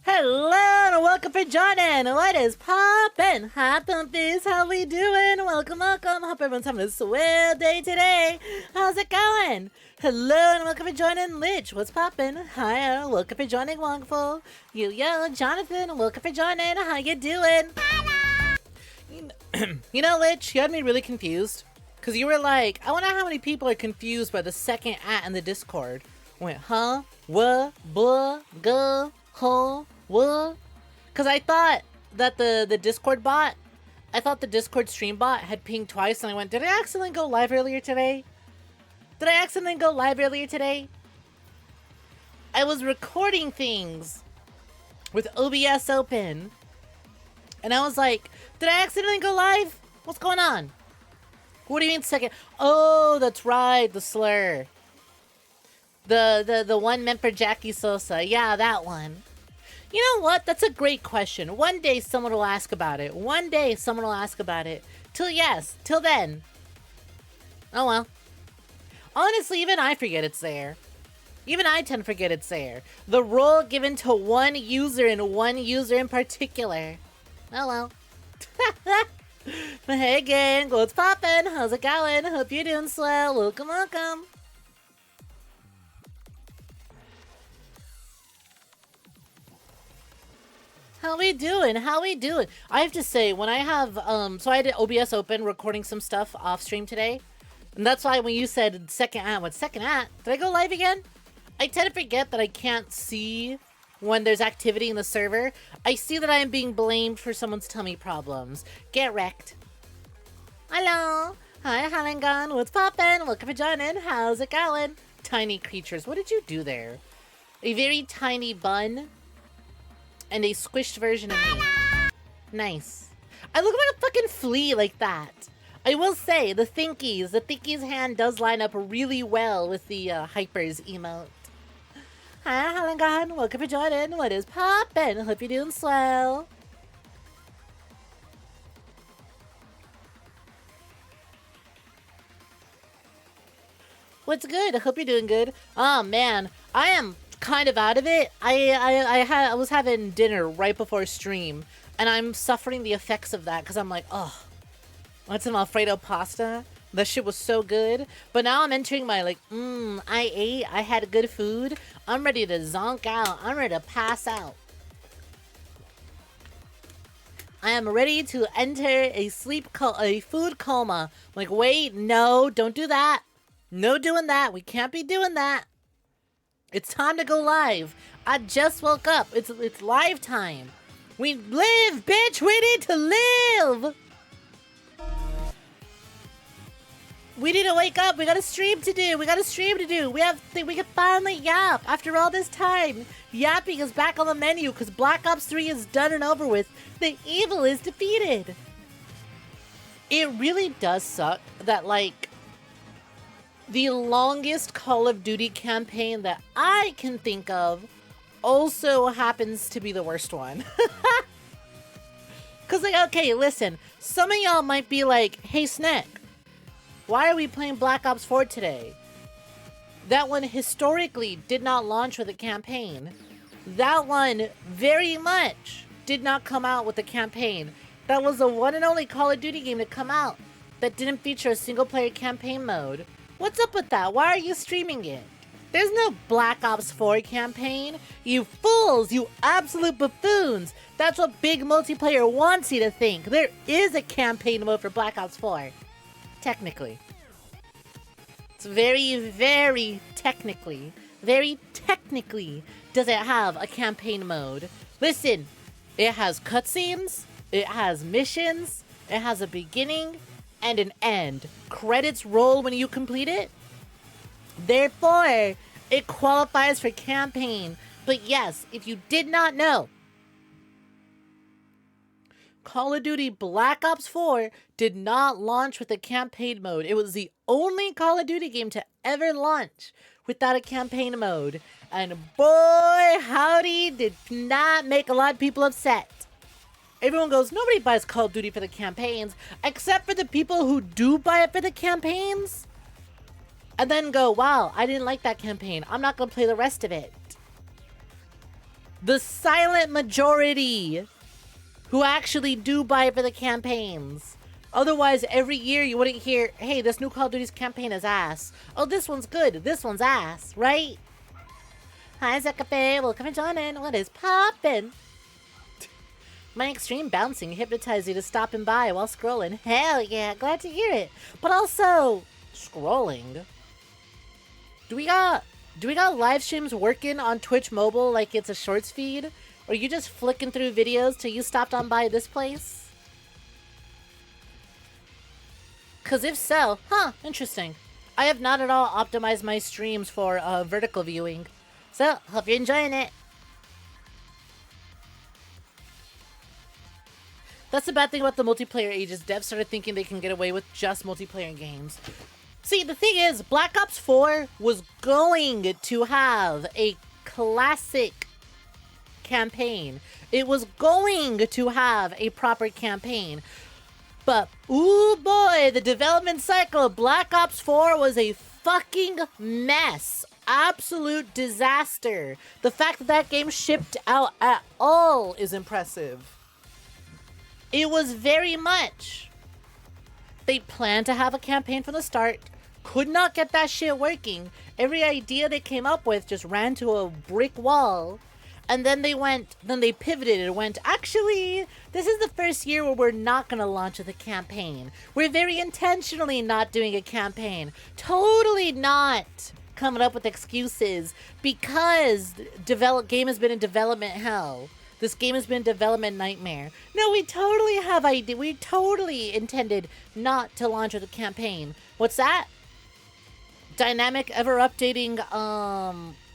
Hello and welcome for joining. What is poppin'? Hot thumpies, how we doing? Welcome. Hope everyone's having a swell day today. How's it going? Hello and welcome for joining Lich. What's poppin'? Hi, welcome for joining Wongful. Yo, Jonathan, welcome for joining. How you doing? You know, Lich, you had me really confused. Because you were like, I wonder how many people are confused by the second @ in the Discord. I went, huh? What? Blah? Go? Huh? What? Because I thought that the Discord bot, I thought the Discord stream bot had pinged twice, and I went, did I accidentally go live earlier today? I was recording things with OBS open, and I was like, did I accidentally go live? What's going on? What do you mean second? Oh, that's right, the slur. The one meant for Jackie Sosa. Yeah, that one. You know what? That's a great question. One day someone will ask about it. Till then. Oh well. Honestly, even I forget it's there. Even I tend to forget it's there. The role given to one user and one user in particular. Oh well. But hey gang, what's poppin'? How's it going? Hope you're doing swell. Welcome. How we doing? I have to say, when I have, so I did OBS open recording some stuff off stream today. And that's why when you said second @ what second @ did I go live again? I tend to forget that I can't see when there's activity in the server. I see that I am being blamed for someone's tummy problems. Get wrecked. Hello. Hi, Halangan. What's poppin'? Welcome for joining. How's it going? Tiny creatures. What did you do there? A very tiny bun. And a squished version of me. Nice. I look like a fucking flea like that. I will say, the Thinkies hand does line up really well with the Hypers emote. Hi, Halangan. Welcome for joining. What is poppin'? Hope you're doing swell. What's good? I hope you're doing good. Oh man, I am kind of out of it. I was having dinner right before stream, and I'm suffering the effects of that because I'm like, oh, what's some Alfredo pasta? That shit was so good. But now I'm entering my like, I had good food. I'm ready to zonk out. I'm ready to pass out. I am ready to enter a food coma. I'm like, wait, no, don't do that. No doing that. We can't be doing that. It's time to go live. I just woke up. It's live time. We live, bitch. We need to live. We need to wake up. We got a stream to do. We can finally yap after all this time. Yapping is back on the menu because Black Ops 3 is done and over with. The evil is defeated. It really does suck that, like, the longest Call of Duty campaign that I can think of also happens to be the worst one. Cause like, okay, listen, some of y'all might be like, hey Snek, why are we playing Black Ops 4 today? That one historically did not launch with a campaign. That one very much did not come out with a campaign. That was the one and only Call of Duty game to come out that didn't feature a single player campaign mode. What's up with that? Why are you streaming it? There's no Black Ops 4 campaign. You fools, you absolute buffoons. That's what big multiplayer wants you to think. There is a campaign mode for Black Ops 4. Technically. It's very technically does it have a campaign mode. Listen, it has cutscenes, it has missions, it has a beginning, and an end. Credits roll when you complete it. Therefore, it qualifies for campaign. But yes, if you did not know, Call of Duty Black Ops 4 did not launch with a campaign mode. It was the only Call of Duty game to ever launch without a campaign mode. And boy, howdy, did not make a lot of people upset. Everyone goes, nobody buys Call of Duty for the campaigns, except for the people who do buy it for the campaigns. And then go, wow, I didn't like that campaign. I'm not going to play the rest of it. The silent majority who actually do buy for the campaigns. Otherwise, every year you wouldn't hear, hey, this new Call of Duty's campaign is ass. Oh, this one's good. This one's ass, right? Hi, 𝐬𝐬𝐴. Welcome to join in. What is poppin'? My extreme bouncing hypnotized you to stop and buy while scrolling. Hell yeah, glad to hear it. But also, scrolling. Do we got live streams working on Twitch mobile like it's a shorts feed? Or are you just flicking through videos till you stopped on by this place? Cause if so, interesting. I have not at all optimized my streams for vertical viewing. So, hope you're enjoying it. That's the bad thing about the multiplayer ages. Devs started thinking they can get away with just multiplayer games. See, the thing is, Black Ops 4 was going to have a classic campaign. It was going to have a proper campaign. But, ooh boy, the development cycle of Black Ops 4 was a fucking mess. Absolute disaster. The fact that that game shipped out at all is impressive. It was very much. They planned to have a campaign from the start, could not get that shit working. Every idea they came up with just ran to a brick wall. And then they pivoted and went, actually, this is the first year where we're not going to launch with a campaign. We're very intentionally not doing a campaign. Totally not coming up with excuses because game has been in development hell. This game has been development nightmare. No, we totally have idea. We totally intended not to launch with a campaign. What's that? Dynamic, ever updating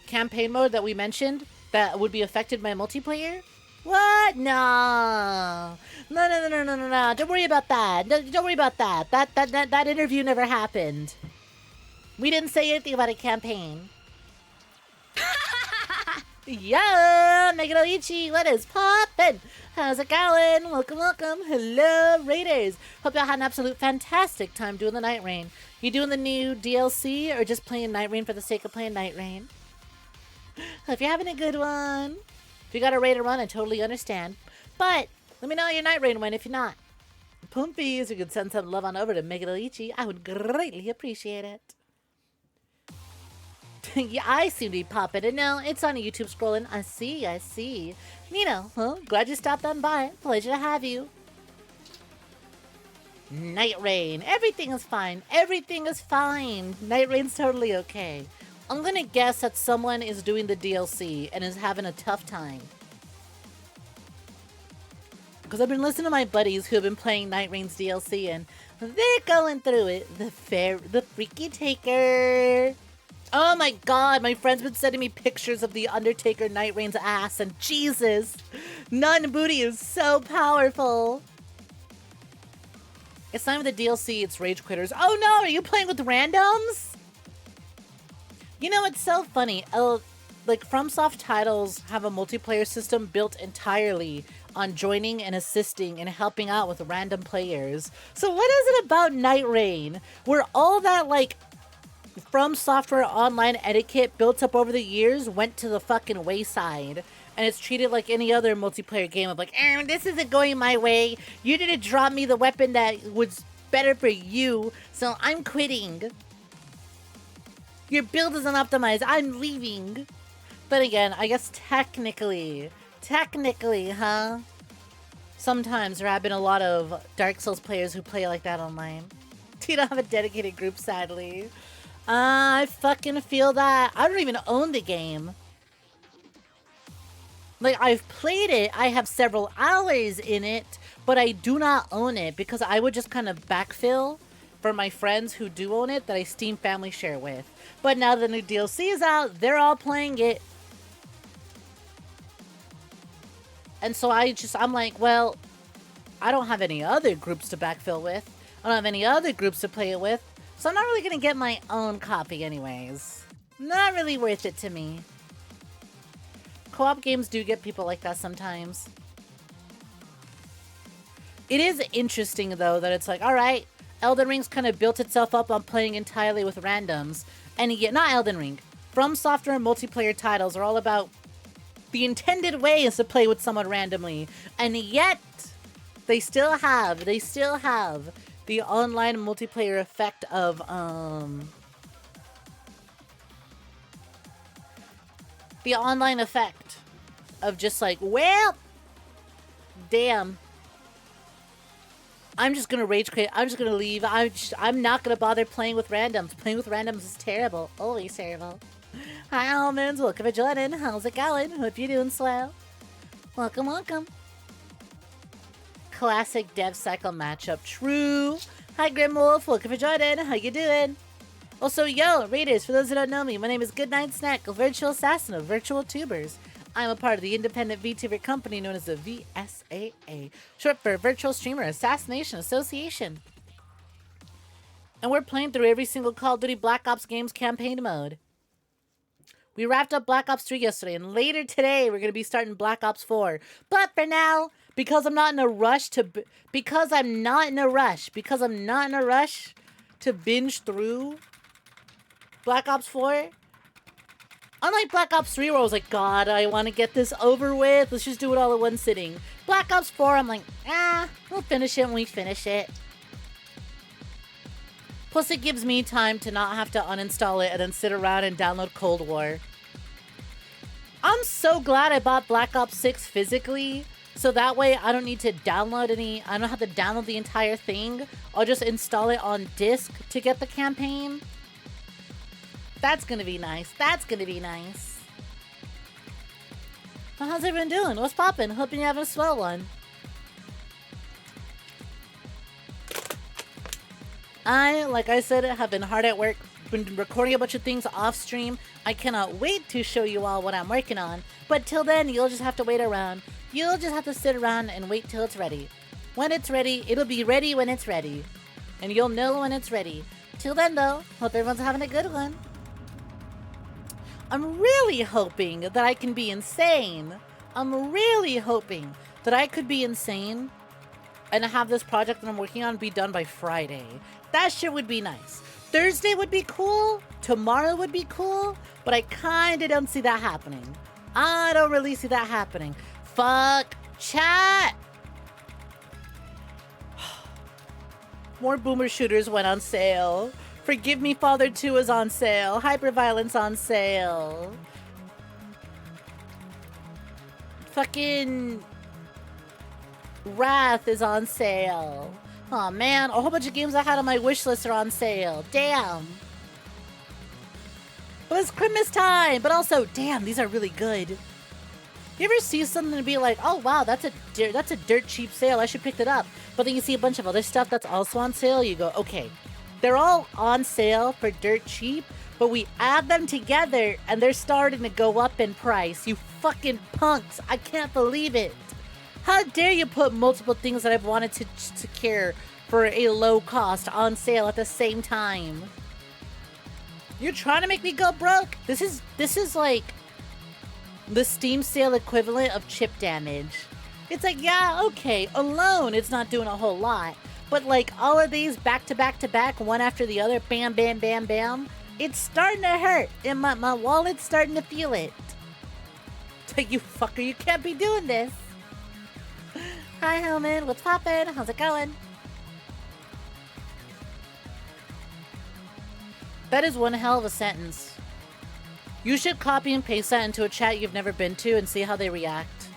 campaign mode that we mentioned that would be affected by multiplayer? What? No. No. Don't worry about that. No, don't worry about that. That interview never happened. We didn't say anything about a campaign. Yeah, 𝐒𝐴𝐬𝐴, what is poppin'? How's it going? Welcome. Hello, Raiders. Hope y'all had an absolute fantastic time doing the Night Rain. You doing the new DLC or just playing Night Rain for the sake of playing Night Rain? Hope you're having a good one. If you got a raid to run, I totally understand. But let me know how your Night Rain went if you're not. Pumpies, you could send some love on over to 𝐒𝐴𝐬𝐴. I would greatly appreciate it. Yeah, I seem to be popping it. No, it's on YouTube scrolling. I see. Nino, glad you stopped on by. Pleasure to have you. Night Rain. Everything is fine. Night Rain's totally okay. I'm gonna guess that someone is doing the DLC and is having a tough time. Because I've been listening to my buddies who have been playing Night Rain's DLC and they're going through it. The freaky taker. Oh my god, my friend's been sending me pictures of the Undertaker Night Rain's ass, and Jesus, Nun Booty is so powerful. It's not even the DLC, it's Rage Quitters. Oh no, are you playing with randoms? You know, it's so funny. Like, FromSoft titles have a multiplayer system built entirely on joining and assisting and helping out with random players. So what is it about Night Rain, where all that, like, From Software online etiquette built up over the years went to the fucking wayside, and it's treated like any other multiplayer game of like, this isn't going my way. You didn't drop me the weapon that was better for you, so I'm quitting. Your build isn't optimized. I'm leaving. But again, I guess technically, huh? Sometimes there have been a lot of Dark Souls players who play like that online. You don't have a dedicated group, sadly. I fucking feel that. I don't even own the game. Like, I've played it. I have several hours in it, but I do not own it because I would just kind of backfill for my friends who do own it that I Steam Family Share with. But now the new DLC is out, they're all playing it. And so I'm like, well, I don't have any other groups to backfill with. I don't have any other groups to play it with. So I'm not really gonna get my own copy anyways. Not really worth it to me. Co-op games do get people like that sometimes. It is interesting though that it's like, alright, Elden Ring's kind of built itself up on playing entirely with randoms. And yet, not Elden Ring. From Software multiplayer titles are all about The intended way is to play with someone randomly. And yet, they still have the online multiplayer effect of, the online effect of just like, well, damn. I'm just gonna rage quit. I'm just gonna leave. I'm not gonna bother playing with randoms. Playing with randoms is terrible. Always terrible. Hi, almonds. Welcome for joining. How's it going? Hope you're doing swell. Welcome, welcome. Classic dev cycle matchup. True. Hi, Grimwolf. Welcome for joining. How you doing? Also, yo, Raiders, for those who don't know me, my name is GoodnightSnek, a virtual assassin of virtual tubers. I'm a part of the independent VTuber company known as the VSAA, short for Virtual Streamer Assassination Association. And we're playing through every single Call of Duty Black Ops game's campaign mode. We wrapped up Black Ops 3 yesterday, and later today we're going to be starting Black Ops 4. But for now, because I'm not in a rush to binge through Black Ops 4, unlike Black Ops 3 where I was like, God, I want to get this over with. Let's just do it all in one sitting. Black Ops 4, I'm like, we'll finish it when we finish it. Plus, it gives me time to not have to uninstall it and then sit around and download Cold War. I'm so glad I bought Black Ops 6 physically, so that way I don't need to download I don't have to download the entire thing. I'll just install it on disc to get the campaign. That's gonna be nice. That's gonna be nice. Well, how's everyone doing? What's poppin'? Hoping you're having a swell one. Like I said, have been hard at work. Been recording a bunch of things off stream. I cannot wait to show you all what I'm working on. But till then, you'll just have to wait around. You'll just have to sit around and wait till it's ready. When it's ready, it'll be ready when it's ready. And you'll know when it's ready. Till then, though, hope everyone's having a good one. I'm really hoping that I can be insane. I'm really hoping that I could be insane and have this project that I'm working on be done by Friday. That shit would be nice. Thursday would be cool. Tomorrow would be cool. But I kinda don't see that happening. I don't really see that happening. Fuck chat. More boomer shooters went on sale. Forgive Me Father 2 is on sale. Hyperviolence on sale. Fucking Wrath is on sale. Oh man, a whole bunch of games I had on my wish list are on sale. Damn. But it's Christmas time, but also, damn, these are really good. You ever see something and be like, oh wow, that's a dirt cheap sale, I should pick it up. But then you see a bunch of other stuff that's also on sale, you go, okay, they're all on sale for dirt cheap, but we add them together and they're starting to go up in price. You fucking punks, I can't believe it. How dare you put multiple things that I've wanted to secure for a low cost on sale at the same time? You're trying to make me go broke? This is like the Steam sale equivalent of chip damage. It's like, yeah, okay, alone it's not doing a whole lot. But like all of these back to back to back, one after the other, bam, bam, bam, bam, it's starting to hurt. And my wallet's starting to feel it. It's like, you fucker, you can't be doing this. Hi, Hellman. What's poppin'? How's it going? That is one hell of a sentence. You should copy and paste that into a chat you've never been to and see how they react.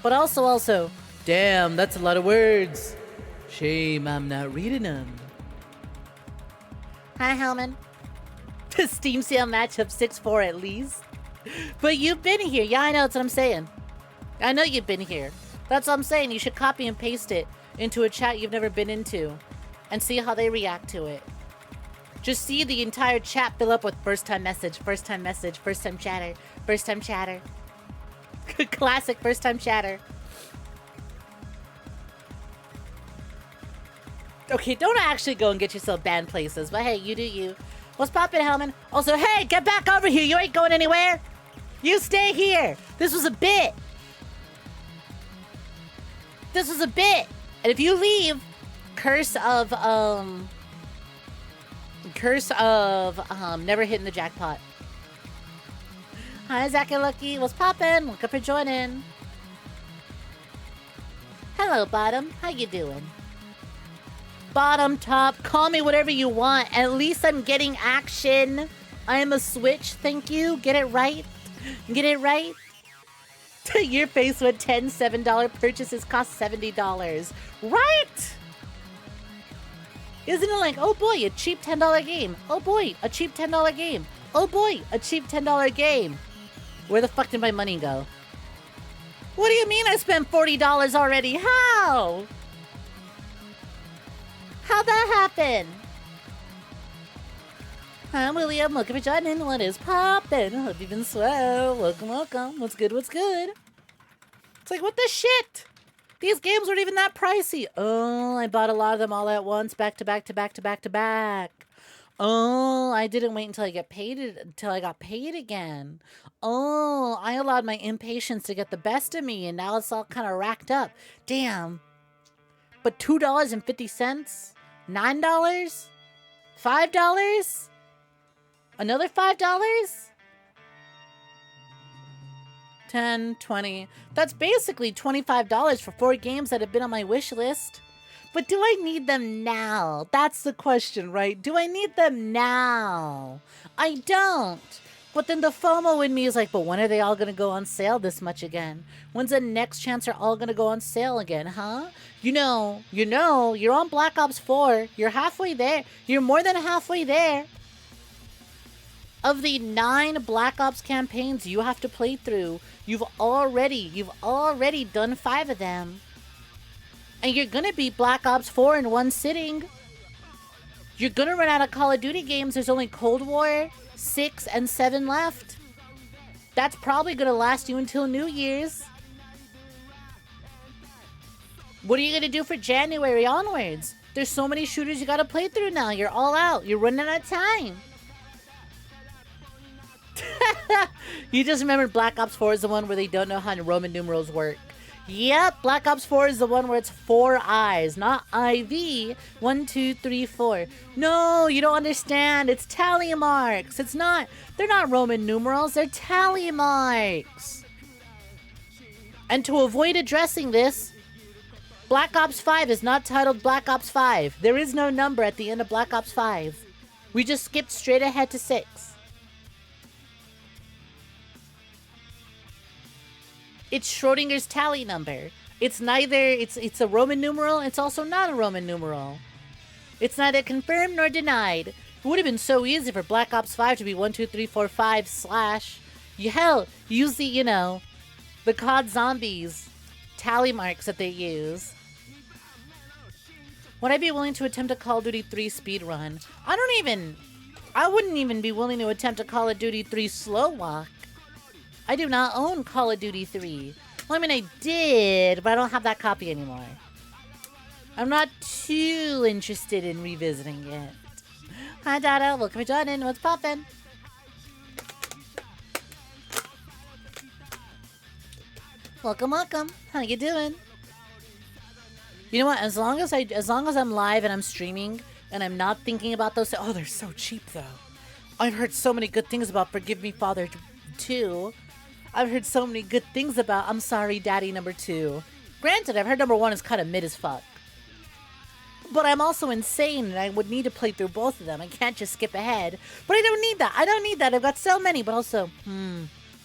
But also, damn, that's a lot of words. Shame I'm not reading them. Hi, Hellman. The Steam sale matchup 6-4 at least. But you've been here. Yeah, I know. That's what I'm saying. I know you've been here. That's what I'm saying. You should copy and paste it into a chat you've never been into and see how they react to it. Just see the entire chat fill up with first time message, first time message, first time chatter, first time chatter. Classic first time chatter. Okay, don't actually go and get yourself banned places, but hey, you do you. What's poppin', Hellman? Also, hey, get back over here. You ain't going anywhere. You stay here. This was a bit. This was a bit. And if you leave, curse of never hitting the jackpot. Hi, Zach and Lucky. What's poppin'? Welcome for joining. Hello, Bottom. How you doing? Bottom, top, call me whatever you want. At least I'm getting action. I am a Switch, thank you. Get it right. Get it right. Your face with 10 $7 purchases cost $70. Right? Isn't it like, oh boy, a cheap $10 game. Oh boy, a cheap $10 game. Oh boy, a cheap $10 game. Where the fuck did my money go? What do you mean I spent $40 already? How? How'd that happen? Hi, William. Welcome for joining. What is poppin'? Hope you've been swell. Welcome, welcome. What's good? What's good? It's like, what the shit? These games weren't even that pricey. Oh, I bought a lot of them all at once, back to back to back to back to back. Oh, I didn't wait until I got paid again. Oh, I allowed my impatience to get the best of me, and now it's all kind of racked up. Damn. But $2.50? $9? $5? Another $5? 10, 20. That's basically $25 for 4 games that have been on my wish list. But do I need them now? That's the question, right? Do I need them now? I don't. But then the FOMO in me is like, but when are they all going to go on sale this much again? When's the next chance they're all going to go on sale again, huh? You know, you're on Black Ops 4. You're halfway there. You're more than halfway there. Of the 9 Black Ops campaigns you have to play through, you've already done 5 of them. And you're gonna beat Black Ops 4 in one sitting. You're gonna run out of Call of Duty games. There's only Cold War, 6, and 7 left. That's probably gonna last you until New Year's. What are you gonna do for January onwards? There's so many shooters you gotta play through now. You're all out. You're running out of time. You just remembered Black Ops 4 is the one where they don't know how Roman numerals work. Yep, Black Ops 4 is the one where it's 4 I's, not IV. 1, 2, 3, 4. No, you don't understand. It's tally marks. It's not. They're not Roman numerals. They're tally marks. And to avoid addressing this, Black Ops 5 is not titled Black Ops 5. There is no number at the end of Black Ops 5. We just skipped straight ahead to 6. It's Schrodinger's tally number. It's neither, it's a Roman numeral, it's also not a Roman numeral. It's neither confirmed nor denied. It would have been so easy for Black Ops 5 to be 1, 2, 3, 4, 5 / hell, use the, the COD Zombies tally marks that they use. Would I be willing to attempt a Call of Duty 3 speedrun? I wouldn't even be willing to attempt a Call of Duty 3 slow walk. I do not own Call of Duty 3. Well, I mean, I did, but I don't have that copy anymore. I'm not too interested in revisiting it. Hi, Dada. Welcome to joining. What's poppin'? Welcome, welcome. How you doing? You know what? As long as I'm live and I'm streaming and I'm not thinking about those. Oh, they're so cheap though. I've heard so many good things about Forgive Me Father 2. I've heard so many good things about I'm Sorry Daddy number 2. Granted, I've heard number 1 is kind of mid as fuck. But I'm also insane and I would need to play through both of them. I can't just skip ahead. But I don't need that. I don't need that. I've got so many. But also,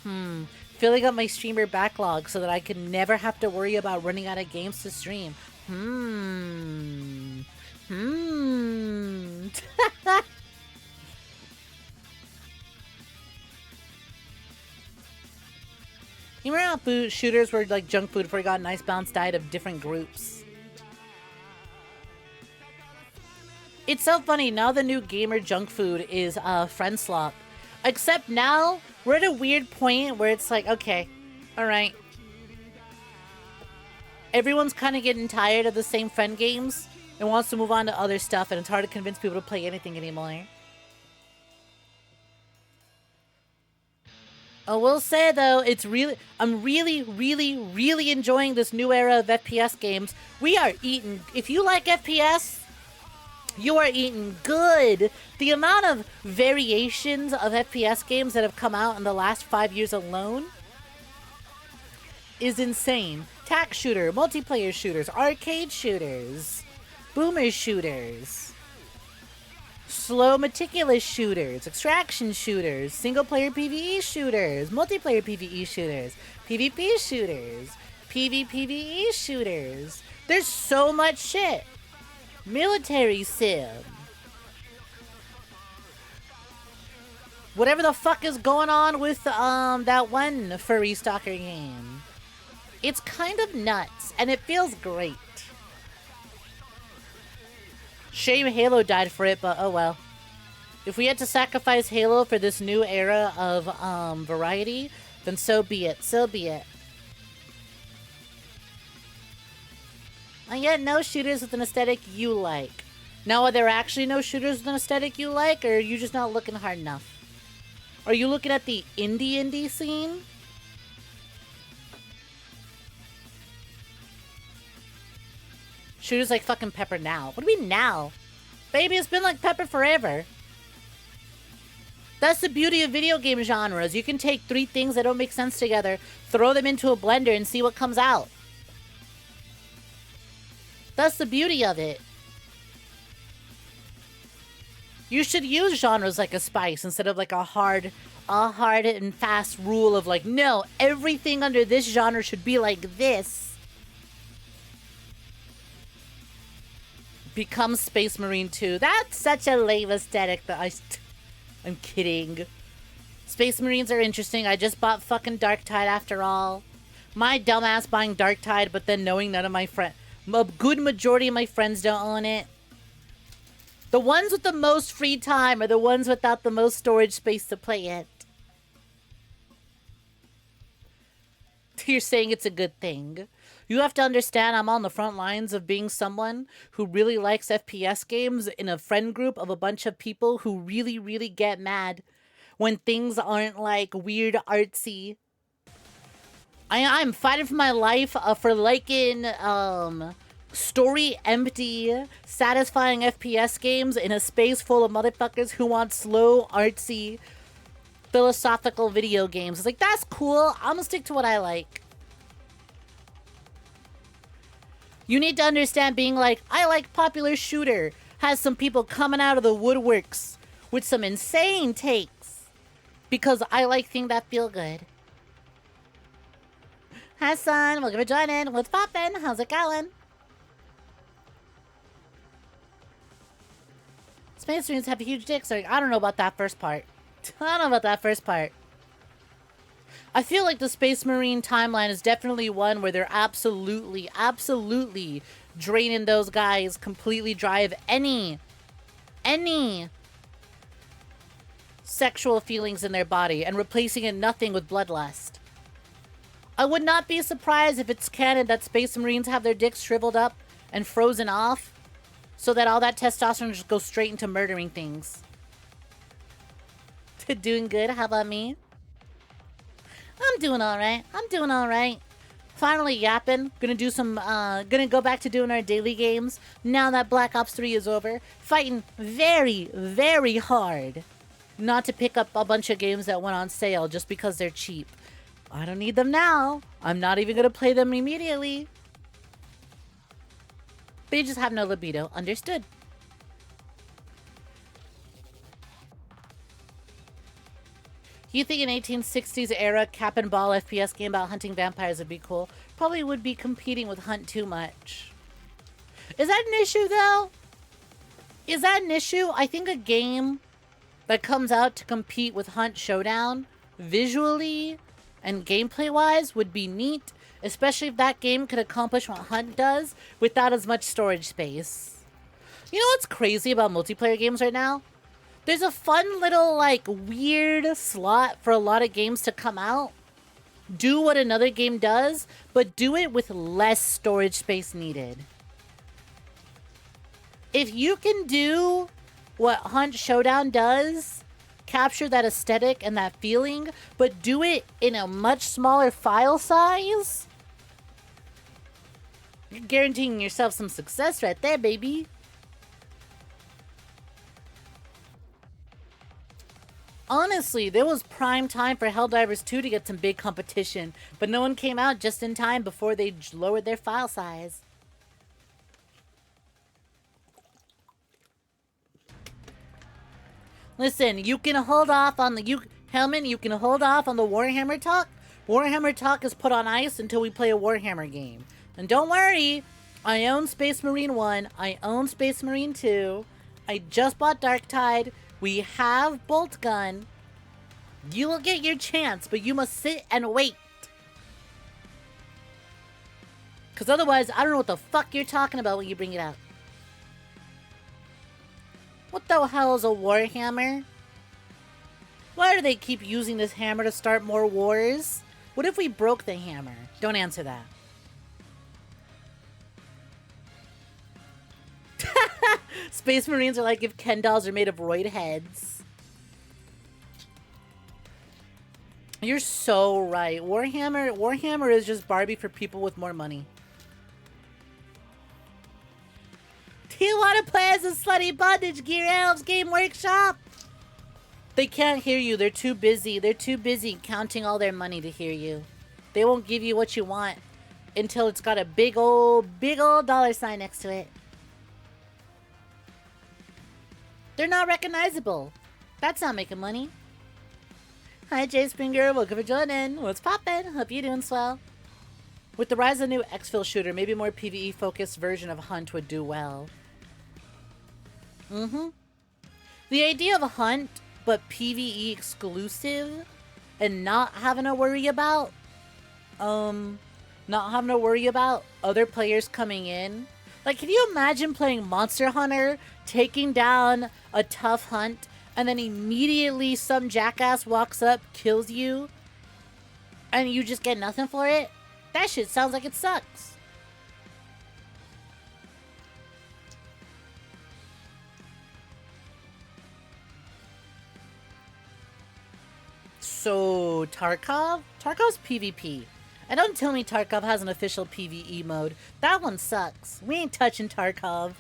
filling up my streamer backlog so that I can never have to worry about running out of games to stream. You remember how shooters were like junk food before you got a nice balanced diet of different groups? It's so funny, now the new gamer junk food is friend slop. Except now, we're at a weird point where it's like, okay, alright. Everyone's kind of getting tired of the same friend games and wants to move on to other stuff, and it's hard to convince people to play anything anymore. I will say though, I'm really enjoying this new era of FPS games. We are eating. If you like FPS, You are eating good. The amount of variations of FPS games that have come out in the last 5 years alone is insane. Tac shooter, multiplayer shooters, arcade shooters, boomer shooters, slow meticulous shooters, extraction shooters, single player PvE shooters, multiplayer PvE shooters, PvP shooters, PvPvE shooters. There's so much shit. Military sim. Whatever the fuck is going on with that one furry stalker game. It's kind of nuts, and it feels great. Shame Halo died for it, but oh well. If we had to sacrifice Halo for this new era of variety, then so be it. So be it. And yet, no shooters with an aesthetic you like. Now, are there actually no shooters with an aesthetic you like, or are you just not looking hard enough? Are you looking at the indie scene? Shooters like fucking Pepper now. What do you mean now? Baby, it's been like Pepper forever. That's the beauty of video game genres. You can take 3 things that don't make sense together, throw them into a blender, and see what comes out. That's the beauty of it. You should use genres like a spice instead of like a hard and fast rule of like, no, everything under this genre should be like this. Become Space Marine 2. That's such a lame aesthetic that I'm kidding. Space Marines are interesting. I just bought fucking Darktide after all. My dumbass buying Darktide, but then knowing none of my friends... A good majority of my friends don't own it. The ones with the most free time are the ones without the most storage space to play it. You're saying it's a good thing. You have to understand I'm on the front lines of being someone who really likes FPS games in a friend group of a bunch of people who really, really get mad when things aren't like weird artsy. I'm fighting for my life for liking story empty, satisfying FPS games in a space full of motherfuckers who want slow, artsy, philosophical video games. It's like, that's cool. I'm gonna stick to what I like. You need to understand being like, I like popular shooter, has some people coming out of the woodworks with some insane takes because I like things that feel good. Hi, son. Welcome for joining. What's poppin'? How's it going? Space Marines have huge dicks. I don't know about that first part. I don't know about that first part. I feel like the Space Marine timeline is definitely one where they're absolutely draining those guys completely dry of any sexual feelings in their body and replacing it nothing with bloodlust. I would not be surprised if it's canon that Space Marines have their dicks shriveled up and frozen off so that all that testosterone just goes straight into murdering things. Doing good? How about me? I'm doing alright. I'm doing alright. Finally yapping. Gonna do some, gonna go back to doing our daily games now that Black Ops 3 is over. Fighting very, very hard not to pick up a bunch of games that went on sale just because they're cheap. I don't need them now. I'm not even gonna play them immediately. They just have no libido. Understood. You think an 1860s era cap and ball FPS game about hunting vampires would be cool? Probably would be competing with Hunt too much. Is that an issue though? Is that an issue? I think a game that comes out to compete with Hunt Showdown visually and gameplay wise would be neat, especially if that game could accomplish what Hunt does without as much storage space. You know what's crazy about multiplayer games right now? There's a fun little, like, weird slot for a lot of games to come out. Do what another game does, but do it with less storage space needed. If you can do what Hunt Showdown does, capture that aesthetic and that feeling, but do it in a much smaller file size, you're guaranteeing yourself some success right there, baby. honestly, there was prime time for Helldivers 2 to get some big competition, but no one came out just in time before they lowered their file size. Listen, you can hold off on the Hellman, you can hold off on the Warhammer talk. Warhammer talk is put on ice until we play a Warhammer game. And don't worry, I own Space Marine 1, I own Space Marine 2, I just bought Darktide, we have Bolt Gun. You will get your chance, but you must sit and wait. Because otherwise, I don't know what the fuck you're talking about when you bring it up. What the hell is a Warhammer? Why do they keep using this hammer to start more wars? What if we broke the hammer? Don't answer that. Space Marines are like if Ken dolls are made of roid heads. You're so right. Warhammer is just Barbie for people with more money. Do you want to play as a slutty bondage gear elves game workshop? They can't hear you. They're too busy. They're too busy counting all their money to hear you. They won't give you what you want until it's got a big old dollar sign next to it. They're not recognizable. That's not making money. Hi, Jay Springer. Welcome for joining. What's poppin'? Hope you're doing swell. With the rise of the new exfil shooter, maybe a more PvE-focused version of Hunt would do well. The idea of a Hunt, but PvE exclusive, and not having to worry about, other players coming in. Like, can you imagine playing Monster Hunter, taking down a tough hunt, and then immediately some jackass walks up, kills you, and you just get nothing for it? That shit sounds like it sucks. So, Tarkov? Tarkov's PvP. And don't tell me Tarkov has an official PvE mode. That one sucks. We ain't touching Tarkov.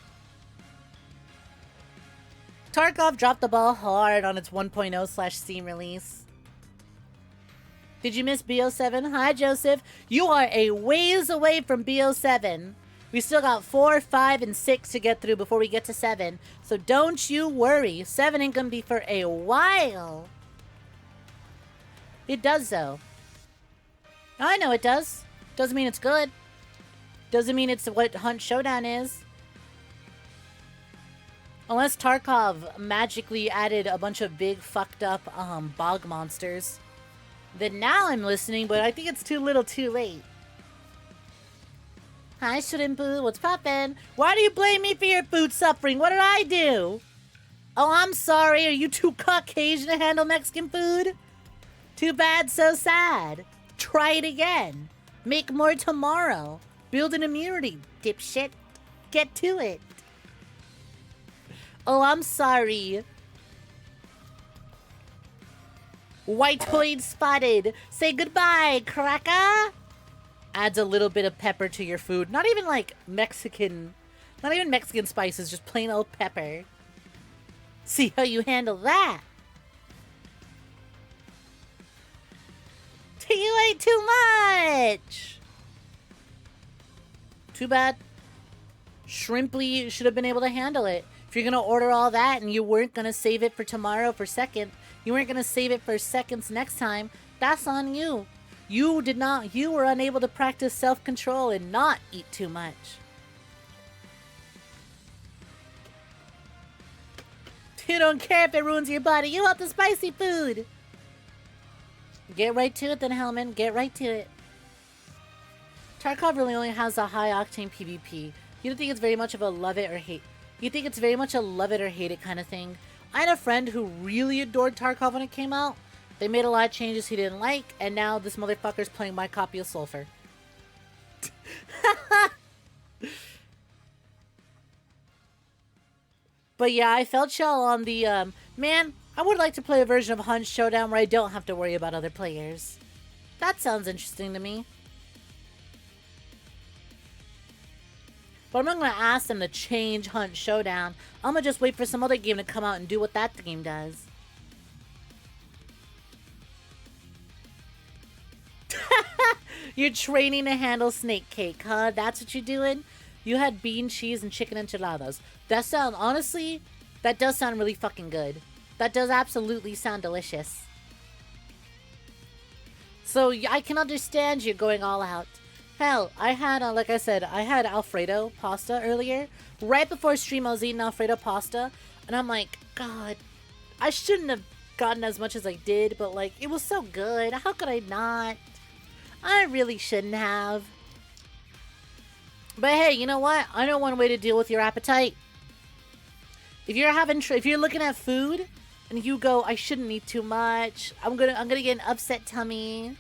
Tarkov dropped the ball hard on its 1.0/Steam release. Did you miss BO7? Hi, Joseph. You are a ways away from BO7. We still got 4, 5, and 6 to get through before we get to 7. So don't you worry. 7 ain't gonna be for a while. It does, though. I know it does. Doesn't mean it's good. Doesn't mean it's what Hunt Showdown is. Unless Tarkov magically added a bunch of big fucked up bog monsters. Then now I'm listening, but I think it's too little too late. Hi, Shrimpu. What's poppin'? Why do you blame me for your food suffering? What did I do? Oh, I'm sorry. Are you too Caucasian to handle Mexican food? Too bad, so sad. Try it again. Make more tomorrow. Build an immunity, dipshit. Get to it. Oh, I'm sorry. White-hoid spotted. Say goodbye, cracker. Adds a little bit of pepper to your food. Not even like Mexican. Not even Mexican spices. Just plain old pepper. See how you handle that. You ate too much. Too bad. Shrimply should have been able to handle it. If you're going to order all that and you weren't going to save it for tomorrow for second, you weren't going to save it for seconds next time, that's on you. You were unable to practice self-control and not eat too much. You don't care if it ruins your body. You want the spicy food. Get right to it then, Hellman. Get right to it. Tarkov really only has a high-octane PvP. You don't think it's very much of a love it or hate... You think it's very much a love it or hate it kind of thing? I had a friend who really adored Tarkov when it came out. They made a lot of changes he didn't like, and now this motherfucker's playing my copy of Sulfur. But yeah, I felt y'all on the, man... I would like to play a version of Hunt Showdown where I don't have to worry about other players. That sounds interesting to me. But I'm not going to ask them to change Hunt Showdown. I'm going to just wait for some other game to come out and do what that game does. You're training to handle snake cake, huh? That's what you're doing? You had bean, cheese, and chicken enchiladas. That sound, honestly, that does sound really fucking good. That does absolutely sound delicious. So I can understand you going all out. Hell, I had, like I said, I had Alfredo pasta earlier. Right before stream, I was eating Alfredo pasta. And I'm like, God, I shouldn't have gotten as much as I did. But, like, it was so good. How could I not? I really shouldn't have. But hey, you know what? I know one way to deal with your appetite. If you're looking at food and you go, I shouldn't eat too much. I'm gonna get an upset tummy.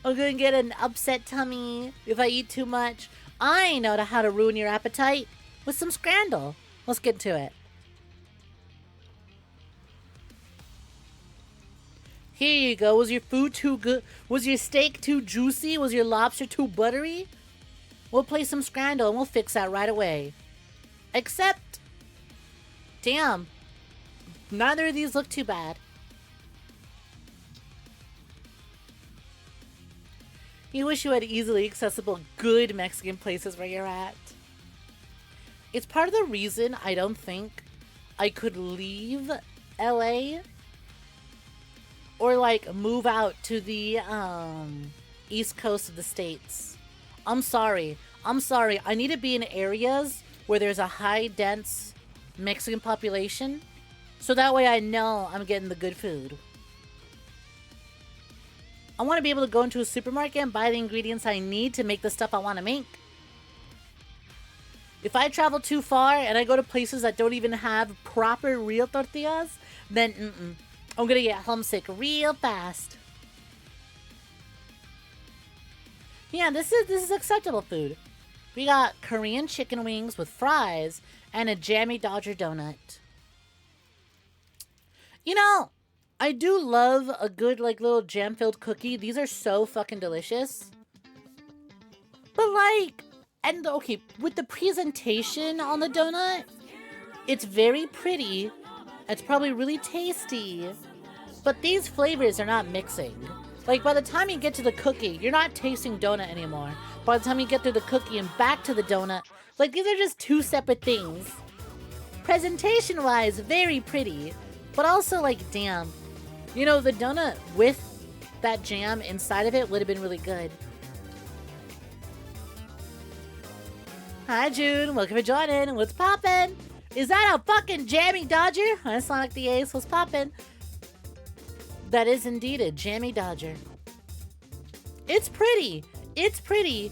I'm gonna get an upset tummy if I eat too much. I know how to ruin your appetite with some scrandle. Let's get to it. Here you go. Was your food too good? Was your steak too juicy? Was your lobster too buttery? We'll play some scrandle and we'll fix that right away. Except, damn, neither of these look too bad. You wish you had easily accessible, good Mexican places where you're at. It's part of the reason I don't think I could leave LA or like move out to the East Coast of the States. I'm sorry. I need to be in areas where there's a high dense Mexican population so that way I know I'm getting the good food. I want to be able to go into a supermarket and buy the ingredients I need to make the stuff I want to make. If I travel too far and I go to places that don't even have proper real tortillas, then I'm gonna get homesick real fast. Yeah, this is acceptable food. We got Korean chicken wings with fries and a jammy Dodger donut. You know, I do love a good, like, little jam-filled cookie. These are so fucking delicious. But, like, and, okay, with the presentation on the donut, it's very pretty. It's probably really tasty. But these flavors are not mixing. Like, by the time you get to the cookie, you're not tasting donut anymore. By the time you get through the cookie and back to the donut, like, these are just two separate things. Presentation-wise, very pretty. But also, like, damn. You know, the donut with that jam inside of it would have been really good. Hi, June. Welcome for joining. What's poppin'? Is that a fucking jammy Dodger? Hi, Sonic the Ace. What's poppin'? That is indeed a jammy Dodger. It's pretty. It's pretty.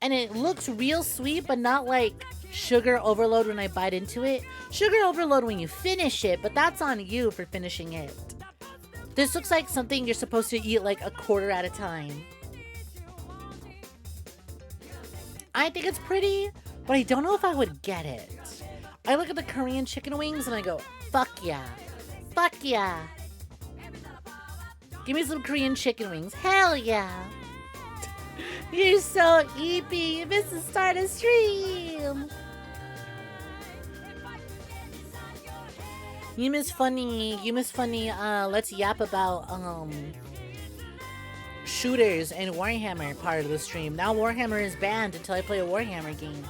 And it looks real sweet, but not like sugar overload when I bite into it. Sugar overload when you finish it, but that's on you for finishing it. This looks like something you're supposed to eat like a quarter at a time. I think it's pretty, but I don't know if I would get it. I look at the Korean chicken wings and I go, fuck yeah. Fuck yeah. Give me some Korean chicken wings. Hell yeah. You're so eepy. You missed the start of stream. You miss funny. Let's yap about shooters and Warhammer part of the stream. Now Warhammer is banned until I play a Warhammer game.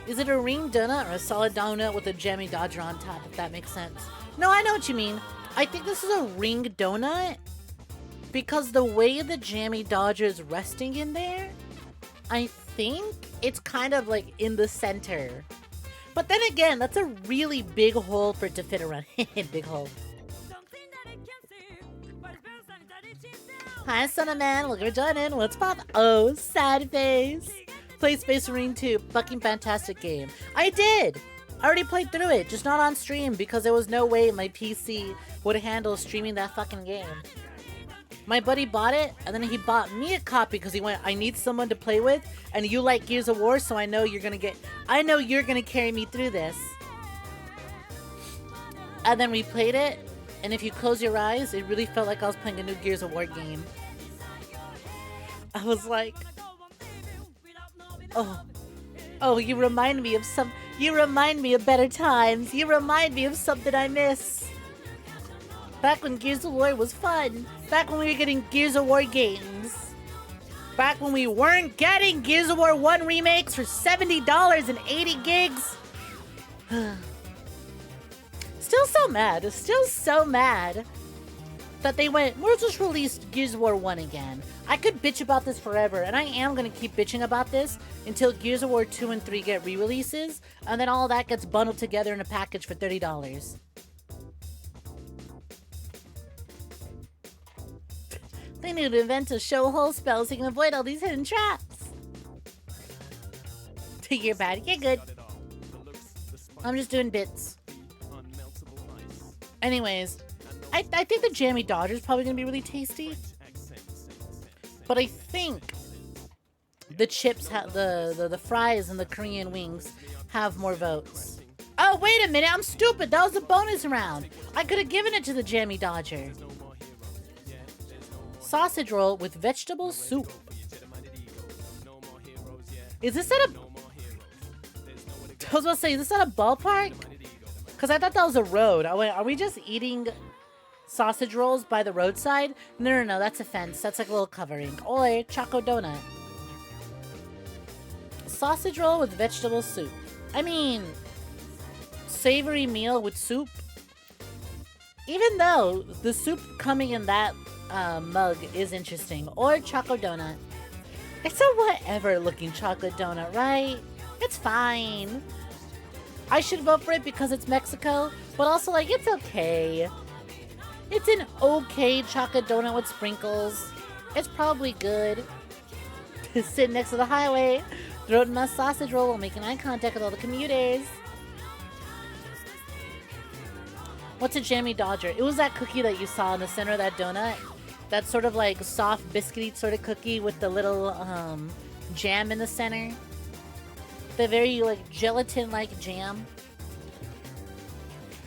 Is it a ring donut or a solid donut with a jammy Dodger on top, if that makes sense? No, I know what you mean. I think this is a ring donut because the way the jammy Dodger is resting in there, I think it's kind of like in the center. But then again, that's a really big hole for it to fit around. Big hole. Hi, son of man. Welcome to joining. What's pop? Oh, sad face. Play Space Marine 2. Fucking fantastic game. I did. I already played through it, just not on stream because there was no way my PC would handle streaming that fucking game. My buddy bought it, and then he bought me a copy because he went, I need someone to play with, and you like Gears of War, so I know you're gonna carry me through this. And then we played it, and if you close your eyes, it really felt like I was playing a new Gears of War game. I was like, oh, you remind me of better times. You remind me of something I miss. Back when Gears of War was fun. Back when we were getting Gears of War games. Back when we weren't getting Gears of War 1 remakes for $70 and 80 gigs. Still so mad. Still so mad that they went, we'll just release Gears of War 1 again. I could bitch about this forever, and I am going to keep bitching about this until Gears of War 2 and 3 get re-releases, and then all that gets bundled together in a package for $30. They need to invent a show hole spell so you can avoid all these hidden traps. You're bad. You're good. I'm just doing bits. Anyways, I think the jammy Dodger is probably going to be really tasty. But I think the chips, the fries and the Korean wings have more votes. Oh, wait a minute. I'm stupid. That was a bonus round. I could have given it to the jammy Dodger. Sausage roll with vegetable soup. Is this at a... I was about to say, is this at a ballpark? Because I thought that was a road. I went, are we just eating sausage rolls by the roadside? No, that's a fence. That's like a little covering. Or choco donut. Sausage roll with vegetable soup. I mean, savory meal with soup. Even though the soup coming in that mug is interesting. Or choco donut. It's a whatever looking chocolate donut, right? It's fine. I should vote for it because it's Mexico, but also, like, it's okay. It's an okay chocolate donut with sprinkles. It's probably good. Sitting next to the highway, throwing my sausage roll while making eye contact with all the commuters. What's a jammy Dodger? It was that cookie that you saw in the center of that donut. That sort of, like, soft biscuity sort of cookie with the little, jam in the center. The very, like, gelatin-like jam.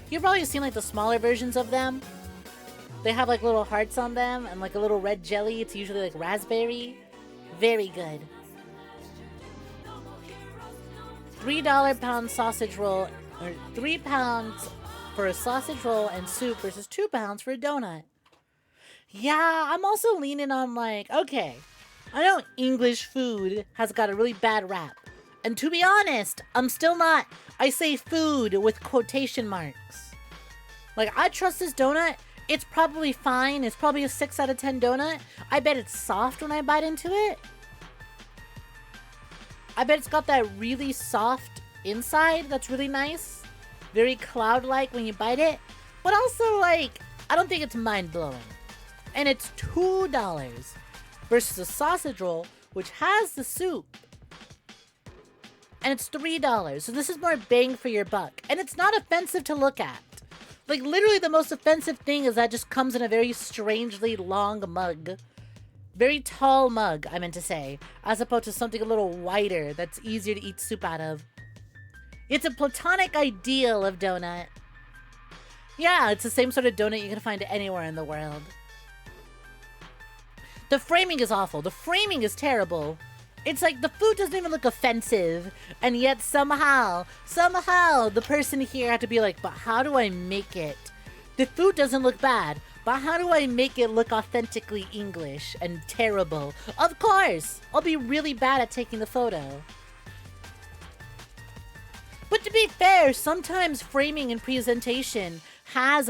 You've probably seen, like, the smaller versions of them. They have, like, little hearts on them and, like, a little red jelly. It's usually, like, raspberry. Very good. $3 pound sausage roll, or 3 pounds for a sausage roll and soup versus 2 pounds for a donut. Yeah, I'm also leaning on, like, okay, I know English food has got a really bad rap. And to be honest, I'm still not. I say food with quotation marks. Like, I trust this donut. It's probably fine. It's probably a 6 out of 10 donut. I bet it's soft when I bite into it. I bet it's got that really soft inside that's really nice. Very cloud-like when you bite it. But also, like, I don't think it's mind-blowing. And it's $2 versus a sausage roll, which has the soup. And it's $3. So this is more bang for your buck. And it's not offensive to look at. Like, literally the most offensive thing is that it just comes in a very strangely long mug. Very tall mug, I meant to say. As opposed to something a little wider that's easier to eat soup out of. It's a platonic ideal of donut. Yeah, it's the same sort of donut you can find anywhere in the world. The framing is awful. The framing is terrible. It's like the food doesn't even look offensive, and yet somehow, the person here had to be like, but how do I make it? The food doesn't look bad, but how do I make it look authentically English and terrible? Of course, I'll be really bad at taking the photo. But to be fair, sometimes framing and presentation has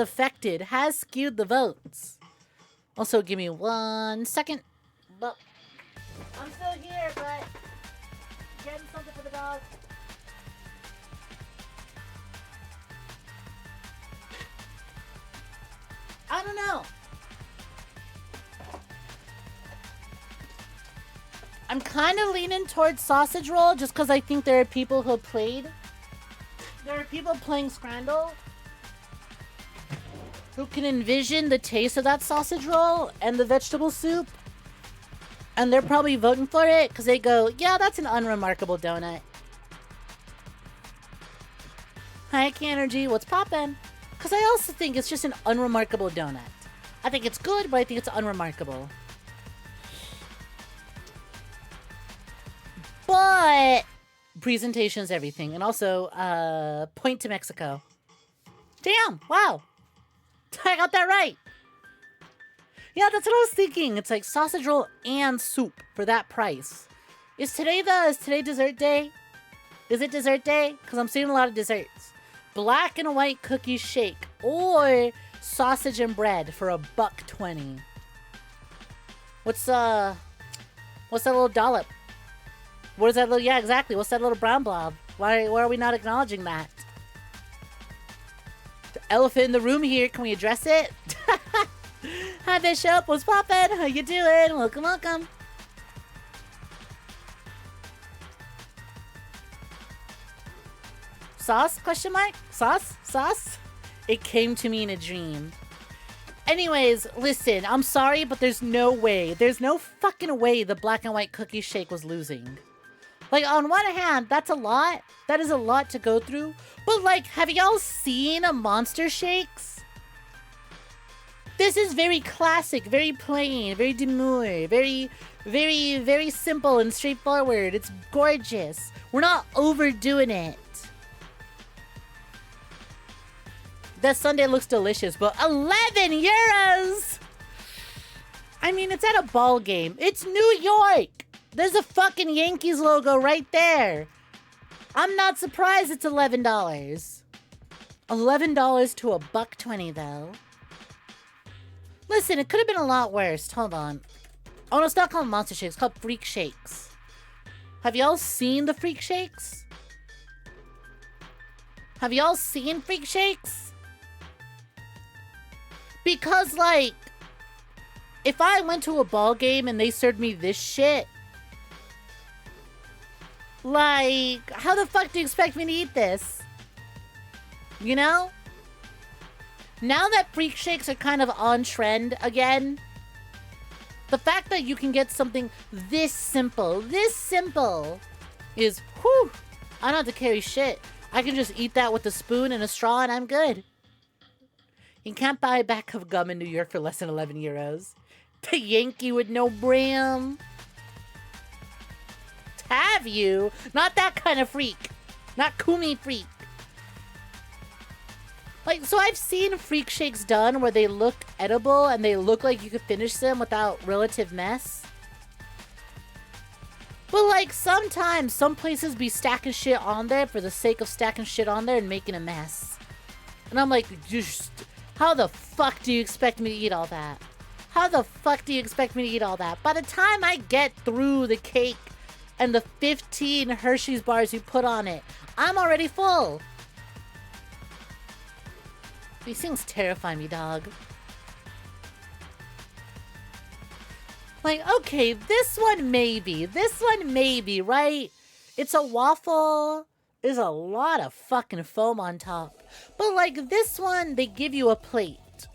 skewed the votes. Also, give me 1 second. But I'm still here, but getting something for the dog. I don't know. I'm kind of leaning towards sausage roll just because I think there are people who played. There are people playing Scrandle who can envision the taste of that sausage roll and the vegetable soup. And they're probably voting for it because they go, yeah, that's an unremarkable donut. Hi, 𝐾-Energy, what's poppin'? Because I also think it's just an unremarkable donut. I think it's good, but I think it's unremarkable. But presentation is everything. And also, point to Mexico. Damn, wow. I got that right. Yeah, that's what I was thinking. It's like sausage roll and soup for that price. Is today dessert day? Is it dessert day? Because I'm seeing a lot of desserts. Black and white cookie shake or sausage and bread for $1.20. What's that little dollop? What is that little, yeah, exactly. What's that little brown blob? Why are we not acknowledging that? The elephant in the room here, can we address it? Hi Bishop, what's poppin'? How you doing? Welcome, welcome. Sauce? Question mark? Sauce? Sauce? It came to me in a dream. Anyways, listen, I'm sorry, but there's no way. There's no fucking way the black and white cookie shake was losing. Like, on one hand, that's a lot. That is a lot to go through. But, like, have y'all seen a Monster Shakes? This is very classic, very plain, very demure, very, very, very simple and straightforward. It's gorgeous. We're not overdoing it. That sundae looks delicious, but 11 euros! I mean, it's at a ball game. It's New York! There's a fucking Yankees logo right there. I'm not surprised it's $11. $11 to $1.20 though. Listen, it could have been a lot worse. Hold on. Oh no, it's not called Monster Shakes. It's called Freak Shakes. Have y'all seen the Freak Shakes? Have y'all seen Freak Shakes? Because, like, if I went to a ball game and they served me this shit, like, how the fuck do you expect me to eat this? You know? Now that Freak Shakes are kind of on trend again, the fact that you can get something this simple is, whew, I don't have to carry shit. I can just eat that with a spoon and a straw and I'm good. You can't buy a pack of gum in New York for less than 11 euros. The Yankee with no brim. Have you? Not that kind of freak. Not Kumi freak. Like, so I've seen Freak Shakes done where they look edible and they look like you could finish them without relative mess. But, like, sometimes some places be stacking shit on there for the sake of stacking shit on there and making a mess. And I'm like, just... how the fuck do you expect me to eat all that? How the fuck do you expect me to eat all that? By the time I get through the cake and the 15 Hershey's bars you put on it, I'm already full. These things terrify me, dog. Like, okay, this one maybe, right? It's a waffle. There's a lot of fucking foam on top. But, like, this one, they give you a plate.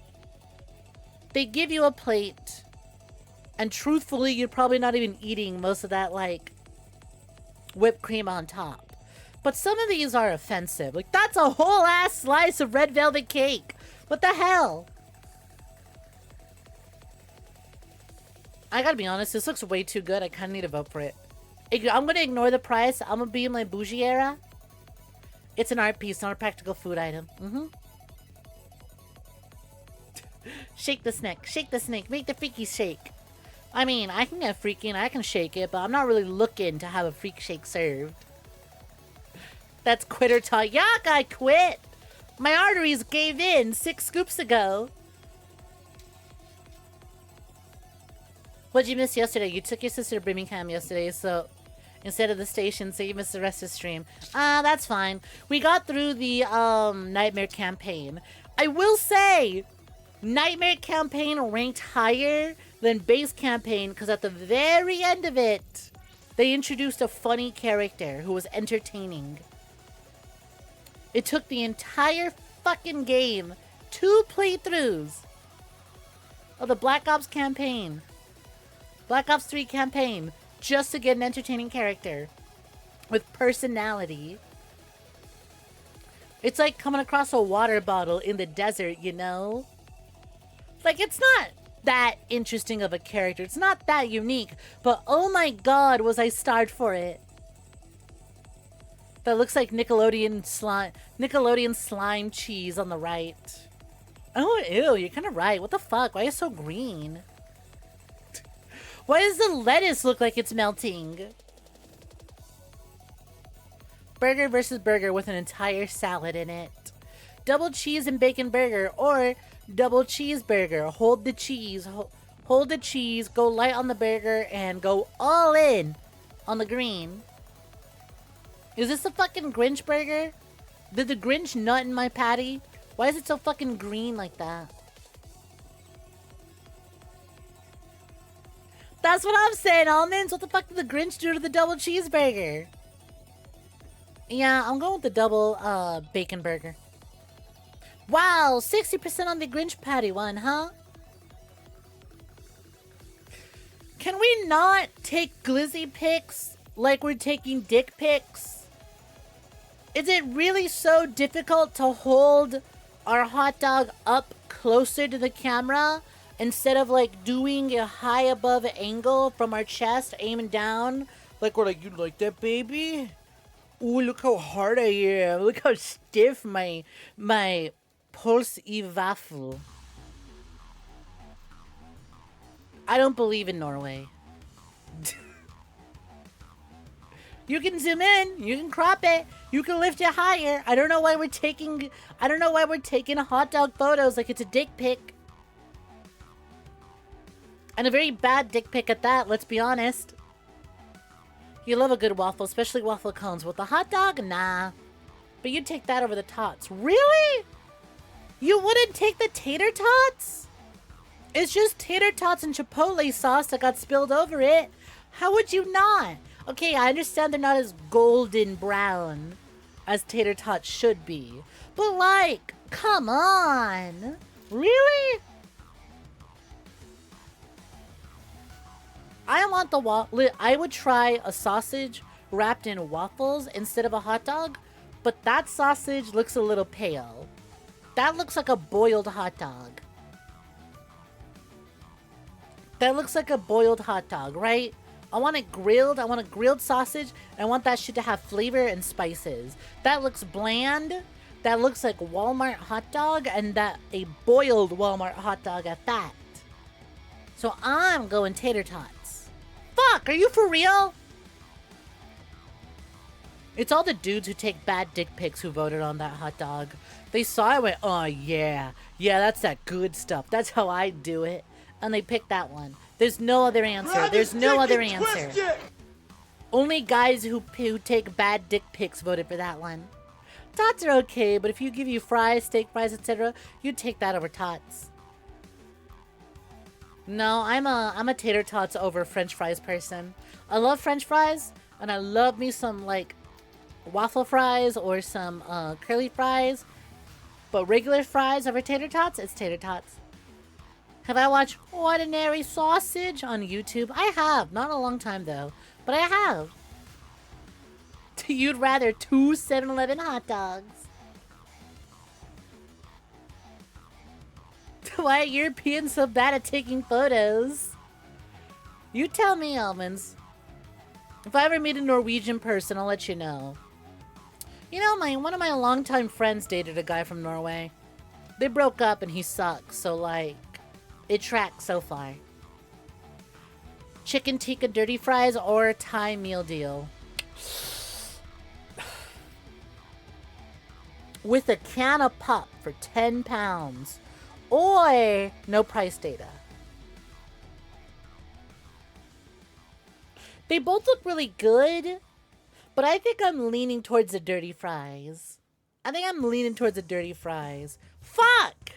They give you a plate. And truthfully, you're probably not even eating most of that, like, whipped cream on top. But some of these are offensive. Like, that's a whole ass slice of red velvet cake. What the hell? I gotta be honest, this looks way too good. I kinda need to vote for it. I'm gonna ignore the price. I'm gonna be in my bougie era. It's an art piece, not a practical food item. Shake the snake. Shake the snake. Make the freaky shake. I mean, I can get freaky and I can shake it, but I'm not really looking to have a freak shake served. That's quitter talk. Yuck, I quit. My arteries gave in 6 scoops ago. What'd you miss yesterday? You took your sister to Birmingham yesterday, so instead of the station, so you missed the rest of the stream. That's fine. We got through the Nightmare campaign. I will say, Nightmare campaign ranked higher than base campaign because at the very end of it, they introduced a funny character who was entertaining. It took the entire fucking game, 2 playthroughs of the Black Ops campaign, Black Ops 3 campaign, just to get an entertaining character with personality. It's like coming across a water bottle in the desert, you know? Like, it's not that interesting of a character. It's not that unique. But oh my god, was I starved for it. That looks like Nickelodeon slime cheese on the right. Oh, ew, you're kind of right. What the fuck? Why is it so green? Why does the lettuce look like it's melting? Burger versus burger with an entire salad in it. Double cheese and bacon burger or double cheeseburger. Hold the cheese. Hold the cheese. Go light on the burger and go all in on the green. Is this a fucking Grinch burger? Did the Grinch nut in my patty? Why is it so fucking green like that? That's what I'm saying, Almonds. What the fuck did the Grinch do to the double cheeseburger? Yeah, I'm going with the double bacon burger. Wow, 60% on the Grinch patty one, huh? Can we not take glizzy pics like we're taking dick pics? Is it really so difficult to hold our hot dog up closer to the camera instead of like doing a high above angle from our chest, aiming down? Like we're like, you like that, baby? Ooh, look how hard I am. Look how stiff my 𝐒𝐳𝐬. I don't believe in Norway. You can zoom in, you can crop it, you can lift it higher. I don't know why we're taking hot dog photos like it's a dick pic. And a very bad dick pic at that, let's be honest. You love a good waffle, especially waffle cones. With the hot dog? Nah. But you'd take that over the tots. Really? You wouldn't take the tater tots? It's just tater tots and chipotle sauce that got spilled over it. How would you not? Okay, I understand they're not as golden brown as tater tots should be. But like, come on. Really? I would try a sausage wrapped in waffles instead of a hot dog, but that sausage looks a little pale. That looks like a boiled hot dog. That looks like a boiled hot dog, right? I want it grilled. I want a grilled sausage. And I want that shit to have flavor and spices. That looks bland. That looks like Walmart hot dog, and that a boiled Walmart hot dog at that. So I'm going tater tots. Fuck, are you for real? It's all the dudes who take bad dick pics who voted on that hot dog. They saw it and went, oh yeah. Yeah, that's that good stuff. That's how I do it. And they picked that one. There's no other answer. There's no other answer. Only guys who take bad dick pics voted for that one. Tots are okay, but if you give you fries, steak fries, etc., you'd take that over tots. No, I'm a tater tots over French fries person. I love French fries, and I love me some like waffle fries or some curly fries. But regular fries over tater tots, it's tater tots. Have I watched Ordinary Sausage on YouTube? I have. Not in a long time, though. But I have. You'd rather 2 7-Eleven hot dogs. Why are Europeans so bad at taking photos? You tell me, Almonds. If I ever meet a Norwegian person, I'll let you know. You know, one of my longtime friends dated a guy from Norway. They broke up and he sucks, so like... It tracks so far. Chicken tikka dirty fries or Thai meal deal. With a can of pop for 10 pounds. Or no price data. They both look really good. But I think I'm leaning towards the dirty fries. Fuck!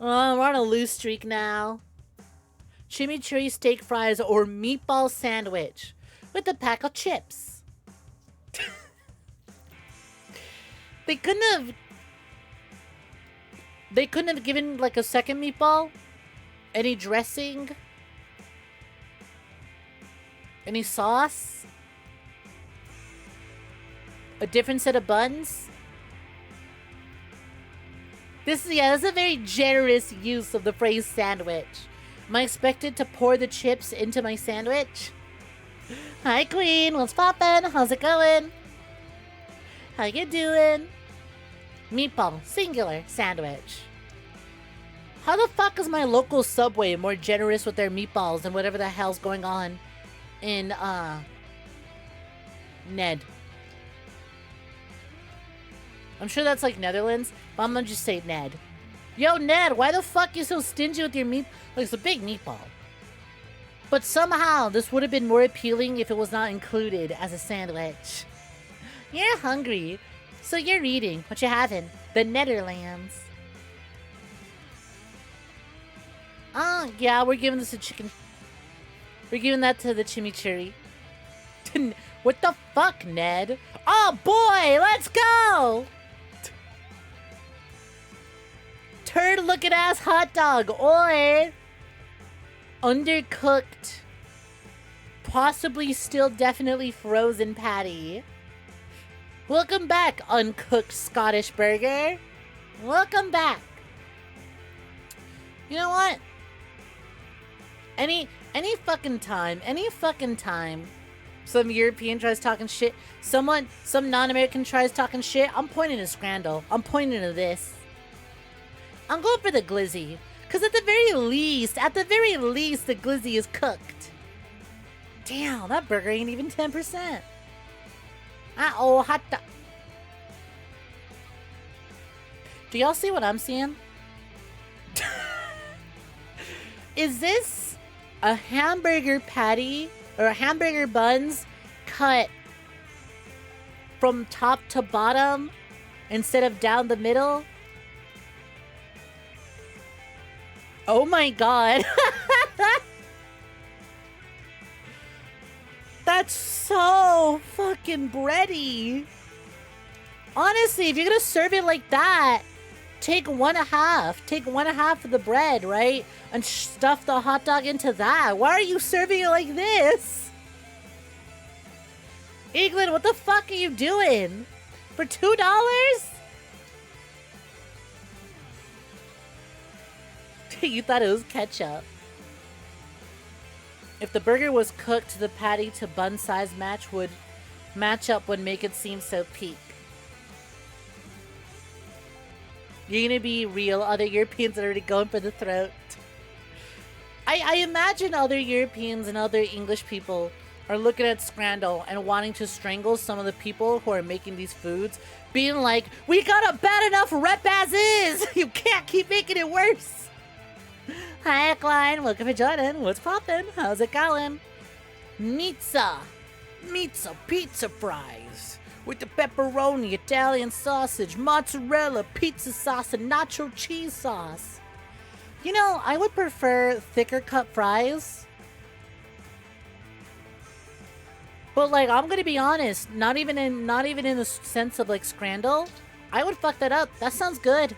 Oh, we're on a loose streak now. Chimichurri steak fries or meatball sandwich with a pack of chips. They couldn't have given like a second meatball? Any dressing? Any sauce? A different set of buns? This is a very generous use of the phrase sandwich. Am I expected to pour the chips into my sandwich? Hi, Queen. What's poppin'? How's it going? How you doing? Meatball, singular, sandwich. How the fuck is my local Subway more generous with their meatballs than whatever the hell's going on in, Ned? I'm sure that's like Netherlands, but I'm gonna just say Ned. Yo, Ned, why the fuck you so stingy with your meat? Like, it's a big meatball. But somehow, this would have been more appealing if it was not included as a sandwich. You're hungry, so you're eating. What you having? The Netherlands. Oh, yeah, we're giving this a chicken. We're giving that to the chimichurri. What the fuck, Ned? Oh, boy, let's go! Turd-looking ass hot dog, oi! Undercooked. Possibly still definitely frozen patty. Welcome back, uncooked Scottish burger. Welcome back. You know what? Any fucking time, some European tries talking shit, some non-American tries talking shit, I'm pointing to Scrandle. I'm pointing to this. I'm going for the glizzy. Because at the very least, the glizzy is cooked. Damn, that burger ain't even 10%. Uh-oh, hot dog. Do y'all see what I'm seeing? Is this a hamburger patty or a hamburger buns cut from top to bottom instead of down the middle? Oh my god. That's so fucking bready. Honestly, if you're gonna serve it like that, take 1/2. Take 1/2 of the bread, right? And stuff the hot dog into that. Why are you serving it like this? England, what the fuck are you doing? For $2? You thought it was ketchup. If the burger was cooked, the patty to bun size match would make it seem so peak. You're gonna be real. Other Europeans are already going for the throat. I imagine other Europeans and other English people are looking at Scrandle and wanting to strangle some of the people who are making these foods, being like, we got a bad enough rep as is! You can't keep making it worse! Hi, Klein. Welcome to Jordan. What's poppin'? How's it going? Pizza pizza fries with the pepperoni, Italian sausage, mozzarella, pizza sauce, and nacho cheese sauce. You know, I would prefer thicker cut fries. But like, I'm gonna be honest, not even in the sense of like Scrandle, I would fuck that up. That sounds good.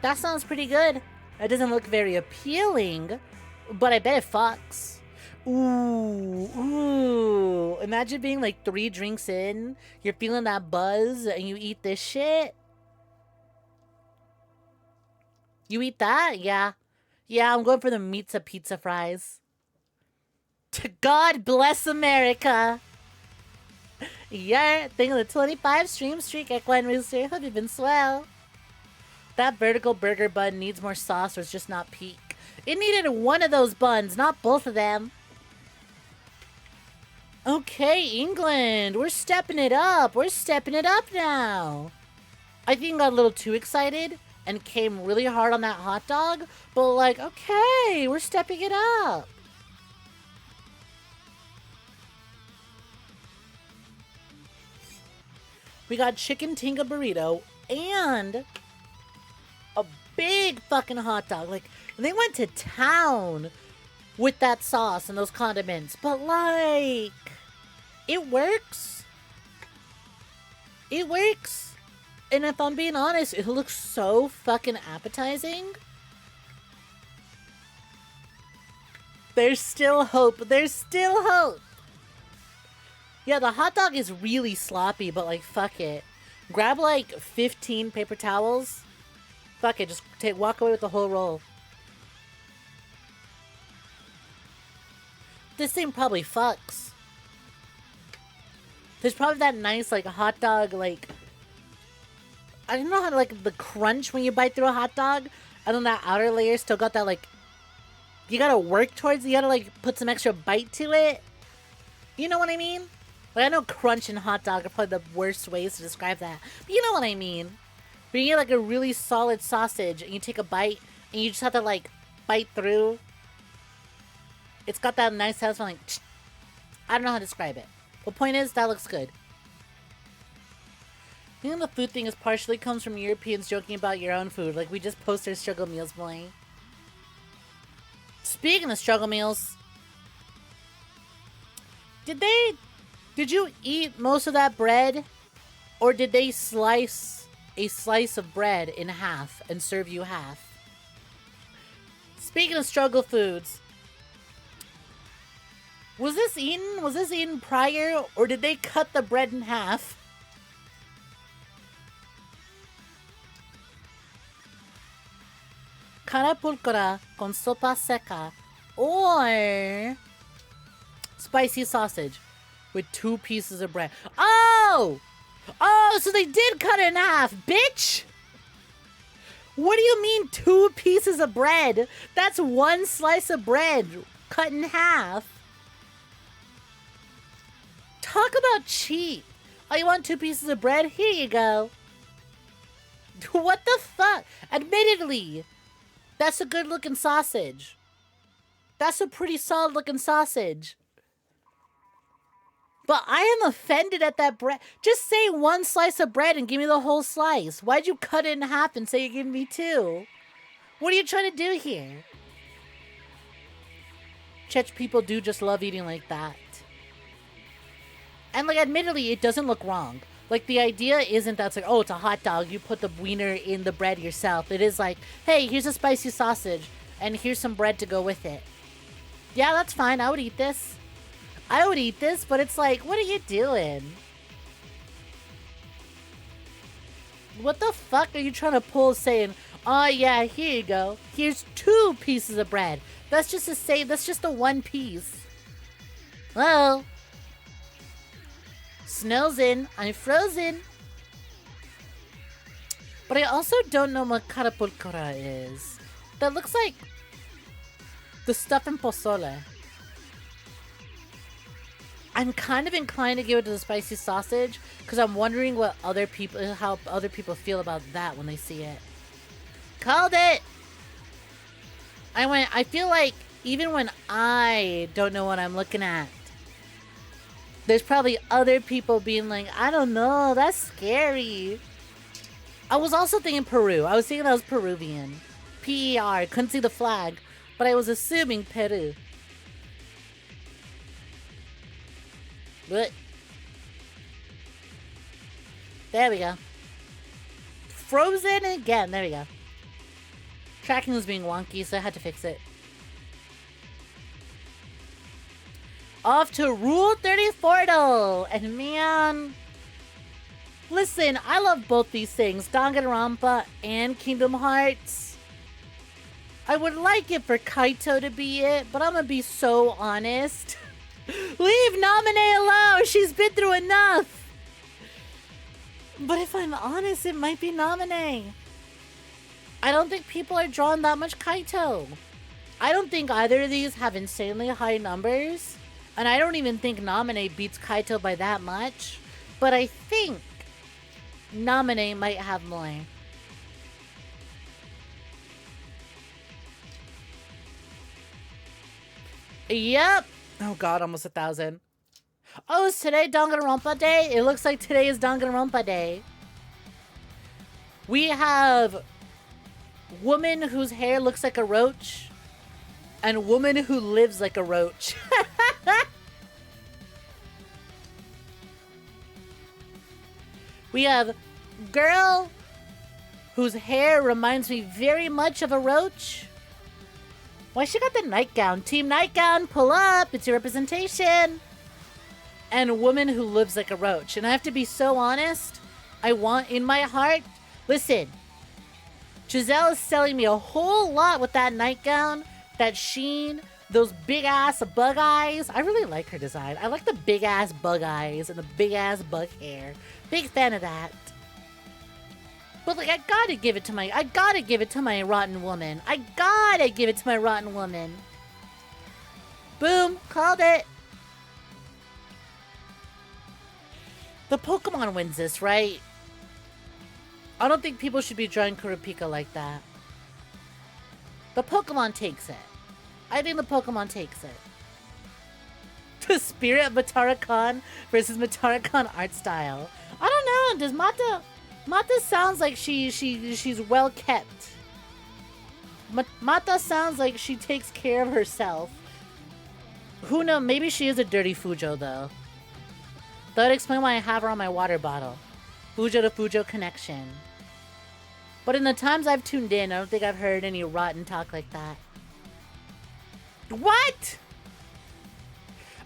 That sounds pretty good. It doesn't look very appealing, but I bet it fucks. Ooh. Imagine being like 3 drinks in, you're feeling that buzz, and you eat this shit. You eat that? Yeah. Yeah, I'm going for the pizza fries. God bless America. Yeah, thing of the 25 stream streak at Gwen Rooster. Hope you've been swell. That vertical burger bun needs more sauce or it's just not peak. It needed one of those buns, not both of them. Okay, England. We're stepping it up. We're stepping it up now. I think I got a little too excited and came really hard on that hot dog. But like, okay, we're stepping it up. We got chicken tinga burrito and a big fucking hot dog. Like, they went to town with that sauce and those condiments. But, like, it works. It works. And if I'm being honest, it looks so fucking appetizing. There's still hope. There's still hope. Yeah, the hot dog is really sloppy, but, like, fuck it. Grab, like, 15 paper towels. Fuck it, just walk away with the whole roll. This thing probably fucks. There's probably that nice, like, hot dog, like... I don't know how to, like, the crunch when you bite through a hot dog. And then that outer layer still got that, like, you gotta work towards it. You gotta, like, put some extra bite to it. You know what I mean? Like, I know crunch and hot dog are probably the worst ways to describe that. But you know what I mean. But you get, like, a really solid sausage, and you take a bite, and you just have to, like, bite through. It's got that nice satisfying, like, I don't know how to describe it. The point is, that looks good. I think the food thing is partially comes from Europeans joking about your own food. Like, we just post our struggle meals, boy. Speaking of struggle meals, did you eat most of that bread? Or did they slice a slice of bread in half and serve you half? Speaking of struggle foods, was this eaten prior, or did they cut the bread in half? Cara pulcra con sopa seca, or spicy sausage with 2 pieces of bread. Oh! Oh, so they did cut it in half, bitch! What do you mean 2 pieces of bread? That's 1 slice of bread cut in half. Talk about cheap. Oh, you want 2 pieces of bread? Here you go. What the fuck? Admittedly, that's a good looking sausage. That's a pretty solid looking sausage. But I am offended at that bread. Just say 1 slice of bread and give me the whole slice. Why'd you cut it in half and say you're giving me 2? What are you trying to do here? Czech people do just love eating like that. And, like, admittedly, it doesn't look wrong. Like, the idea isn't that it's like, oh, it's a hot dog. You put the wiener in the bread yourself. It is like, hey, here's a spicy sausage, and here's some bread to go with it. Yeah, that's fine. I would eat this. I would eat this, but it's like, what are you doing? What the fuck are you trying to pull saying, oh, yeah, here you go. Here's 2 pieces of bread. That's just the 1 piece. Well, snow's in. I'm frozen. But I also don't know what cara pulcra is. That looks like the stuff in pozole. I'm kind of inclined to give it to the spicy sausage because I'm wondering how other people feel about that when they see it. Called it! I feel like even when I don't know what I'm looking at, there's probably other people being like, I don't know, that's scary. I was also thinking Peru. I was thinking that was Peruvian. P-E-R. Couldn't see the flag, but I was assuming Peru. But there we go. Frozen again. There we go. Tracking was being wonky, so I had to fix it. Off to Rule 34. And man, listen, I love both these things, Danganronpa and Kingdom Hearts. I would like it for Kaito to be it, but I'm gonna be so honest. Leave Naminé alone! She's been through enough! But if I'm honest, it might be Naminé. I don't think people are drawing that much Kaito. I don't think either of these have insanely high numbers. And I don't even think Naminé beats Kaito by that much. But I think Naminé might have more. Yep. Oh god, almost 1,000. Oh, is today Danganronpa Day? It looks like today is Danganronpa Day. We have woman whose hair looks like a roach and woman who lives like a roach. We have girl whose hair reminds me very much of a roach. Why she got the nightgown? Team Nightgown, pull up. It's your representation. And a woman who lives like a roach. And I have to be so honest. I want in my heart. Listen. Giselle is selling me a whole lot with that nightgown. That sheen. Those big ass bug eyes. I really like her design. I like the big ass bug eyes and the big ass bug hair. Big fan of that. But like, I gotta give it to my rotten woman. I gotta give it to my rotten woman. Boom, called it. The Pokemon wins this, right? I don't think people should be drawing Kurapika like that. The Pokemon takes it. I think the Pokemon takes it. The spirit of Matara-Khan versus Matara-Khan art style. I don't know. Does Mata sounds like she's well kept. Mata sounds like she takes care of herself. Who knows? Maybe she is a dirty Fujo though. That would explain why I have her on my water bottle. Fujo to Fujo connection. But in the times I've tuned in, I don't think I've heard any rotten talk like that. What?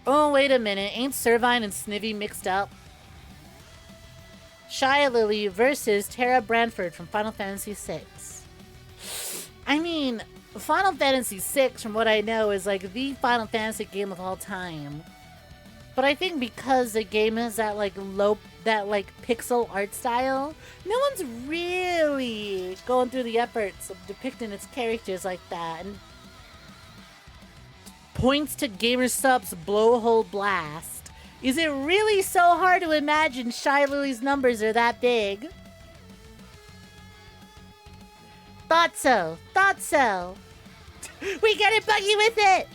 Oh, wait a minute. Ain't Servine and Snivy mixed up? Shia versus Tara Branford from Final Fantasy VI. I mean, Final Fantasy VI, from what I know, is like the Final Fantasy game of all time. But I think because the game is that like pixel art style, no one's really going through the efforts of depicting its characters like that. And points to GamerSup's blowhole blast. Is it really so hard to imagine Shy Lily's numbers are that big? Thought so. Thought so. We get it, Buggy, with it!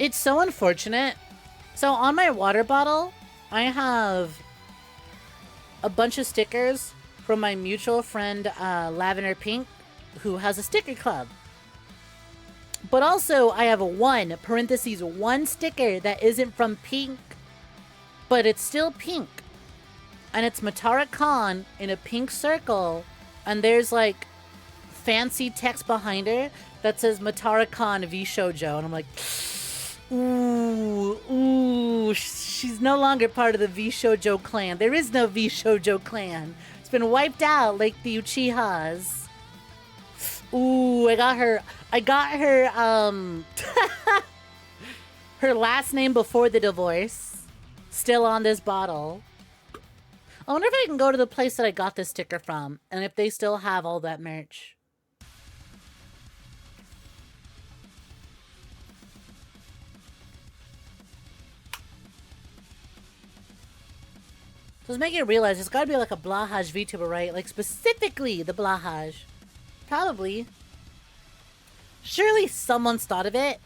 It's so unfortunate. So on my water bottle, I have a bunch of stickers from my mutual friend, Lavender Pink, who has a sticker club. But also, I have one sticker that isn't from Pink, but it's still pink. And it's Matara-Khan in a pink circle, and there's like fancy text behind her that says Matara-Khan VSAA. And I'm like, ooh, she's no longer part of the VSAA clan. There is no VSAA clan. It's been wiped out like the Uchihas. Ooh, I got her, her last name before the divorce. Still on this bottle. I wonder if I can go to the place that I got this sticker from, and if they still have all that merch. Just make it realize it's gotta be like a 𝐒𝐵𝐲 VTuber, right? Like specifically the 𝐒𝐵𝐲. Probably. Surely someone's thought of it.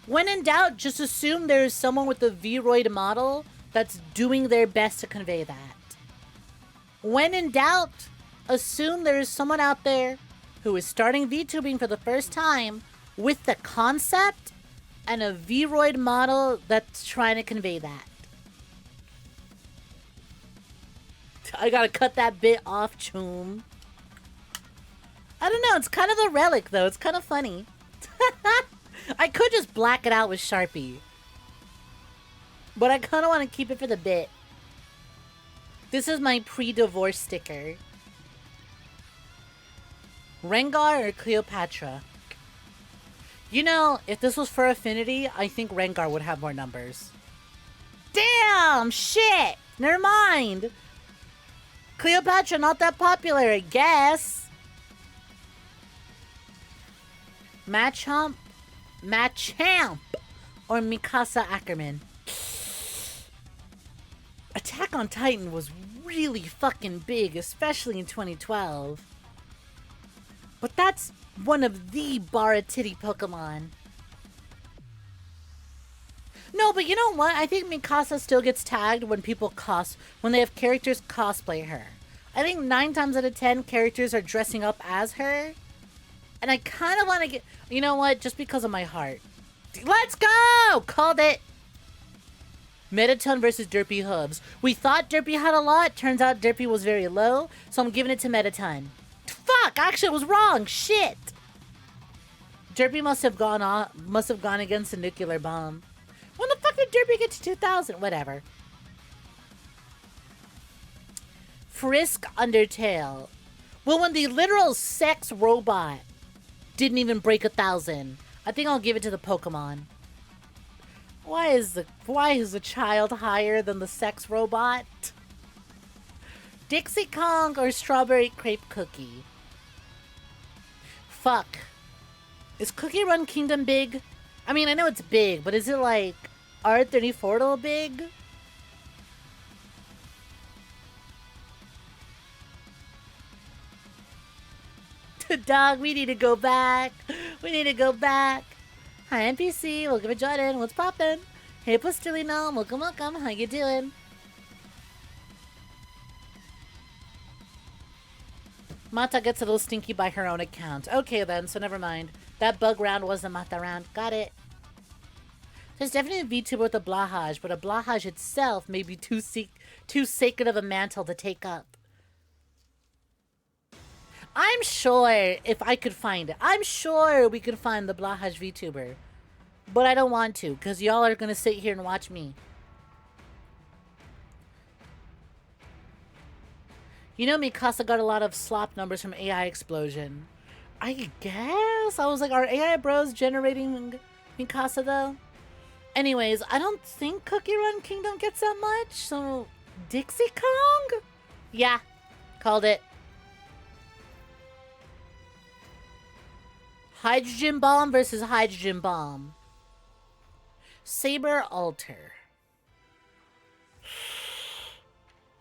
When in doubt, just assume there's someone with a VRoid model that's doing their best to convey that. When in doubt, assume there is someone out there who is starting VTubing for the first time with the concept and a VRoid model that's trying to convey that. I gotta cut that bit off, Choom. I don't know, it's kind of a relic though, it's kind of funny. I could just black it out with Sharpie. But I kind of want to keep it for the bit. This is my pre-divorce sticker. Rengar or Cleopatra? You know, if this was for Affinity, I think Rengar would have more numbers. Damn! Shit! Never mind! Cleopatra not that popular, I guess. Machamp, or Mikasa Ackerman. Attack on Titan was really fucking big, especially in 2012. But that's one of the Baratiti Pokemon. No, but you know what? I think Mikasa still gets tagged when people when they have characters cosplay her. I think 9 times out of 10 characters are dressing up as her. And I kind of want to get... You know what? Just because of my heart. Let's go! Called it! Mettaton versus Derpy Hooves. We thought Derpy had a lot. Turns out Derpy was very low. So I'm giving it to Mettaton. Fuck! Actually, I was wrong. Shit! Derpy must have gone against a nuclear bomb. When the fuck did Derpy get to 2000? Whatever. Frisk Undertale. Well, when the literal sex robot didn't even break 1,000, I think I'll give it to the Pokemon. Why is the child higher than the sex robot? Dixie Kong or strawberry crepe cookie? Fuck. Is Cookie Run Kingdom big? I mean, I know it's big, but is it like R34 big? Dog, we need to go back. We need to go back. Hi, NPC. Welcome to Jordan. What's poppin'? Hey, Postilino. Welcome, welcome. How you doing? Mata gets a little stinky by her own account. Okay, then, so never mind. That bug round wasn't Mata round. Got it. There's definitely a VTuber with a blahaj, but a blahaj itself may be too sacred of a mantle to take up. I'm sure if I could find it, I'm sure we could find the blahaj VTuber. But I don't want to, because y'all are going to sit here and watch me. You know, Mikasa got a lot of slop numbers from AI Explosion. I guess? I was like, are AI bros generating Mikasa, though? Anyways, I don't think Cookie Run Kingdom gets that much, so... Dixie Kong? Yeah, called it. Hydrogen Bomb versus Hydrogen Bomb. Saber Alter.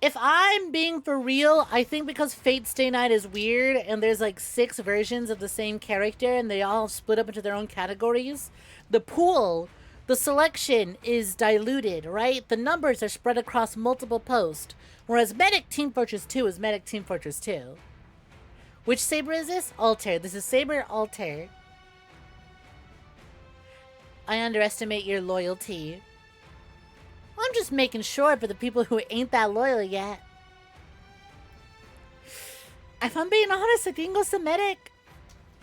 If I'm being for real, I think because Fate Stay Night is weird and there's like 6 versions of the same character and they all split up into their own categories, the pool, the selection is diluted, right? The numbers are spread across multiple posts. Whereas Medic Team Fortress 2 is Medic Team Fortress 2. Which Saber is this? Alter. This is Saber Alter. I underestimate your loyalty. I'm just making sure for the people who ain't that loyal yet. If I'm being honest, I think it's a Medic.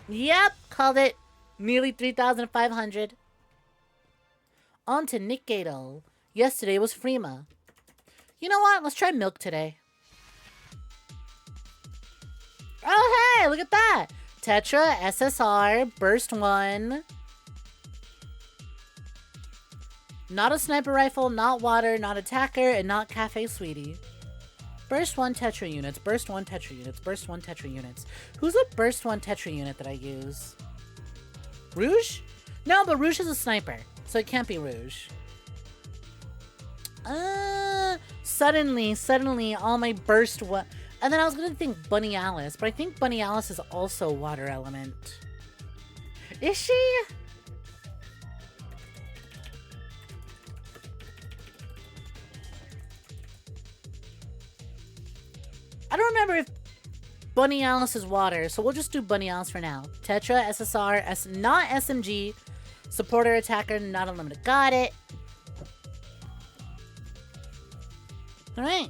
Yep, called it. Nearly 3,500. On to Nick Gato. Yesterday was Freema. You know what? Let's try Milk today. Oh, hey, look at that. Tetra, SSR, Burst 1. Not a sniper rifle, not water, not attacker, and not Cafe Sweetie. Burst 1 Tetra units, Burst 1 Tetra units, Burst 1 Tetra units. Who's a Burst 1 Tetra unit that I use? Rouge? No, but Rouge is a sniper, so it can't be Rouge. Suddenly, all my Burst 1... And then I was going to think Bunny Alice, but I think Bunny Alice is also water element. Is she? I don't remember if Bunny Alice is water, so we'll just do Bunny Alice for now. Tetra, SSR, not SMG, supporter, attacker, not unlimited. Got it. Alright.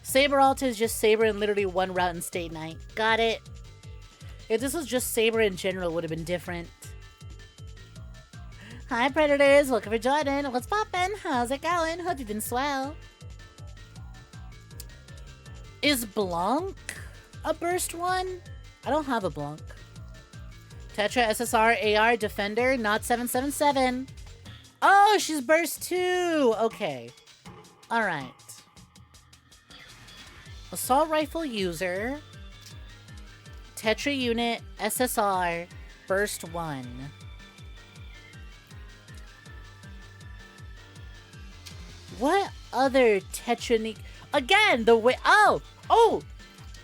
Saber Alta is just Saber in literally one route in State Night. Got it. If this was just Saber in general, it would have been different. Hi, Predators. Welcome for Jordan. What's poppin'? How's it going? Hope you've been swell. Is Blanc a Burst 1? I don't have a Blanc. Tetra, SSR, AR, Defender, not 777. Oh, she's Burst 2. Okay. Alright. Assault Rifle User. Tetra Unit, SSR, Burst 1. What other Tetra... Again, the way... Oh!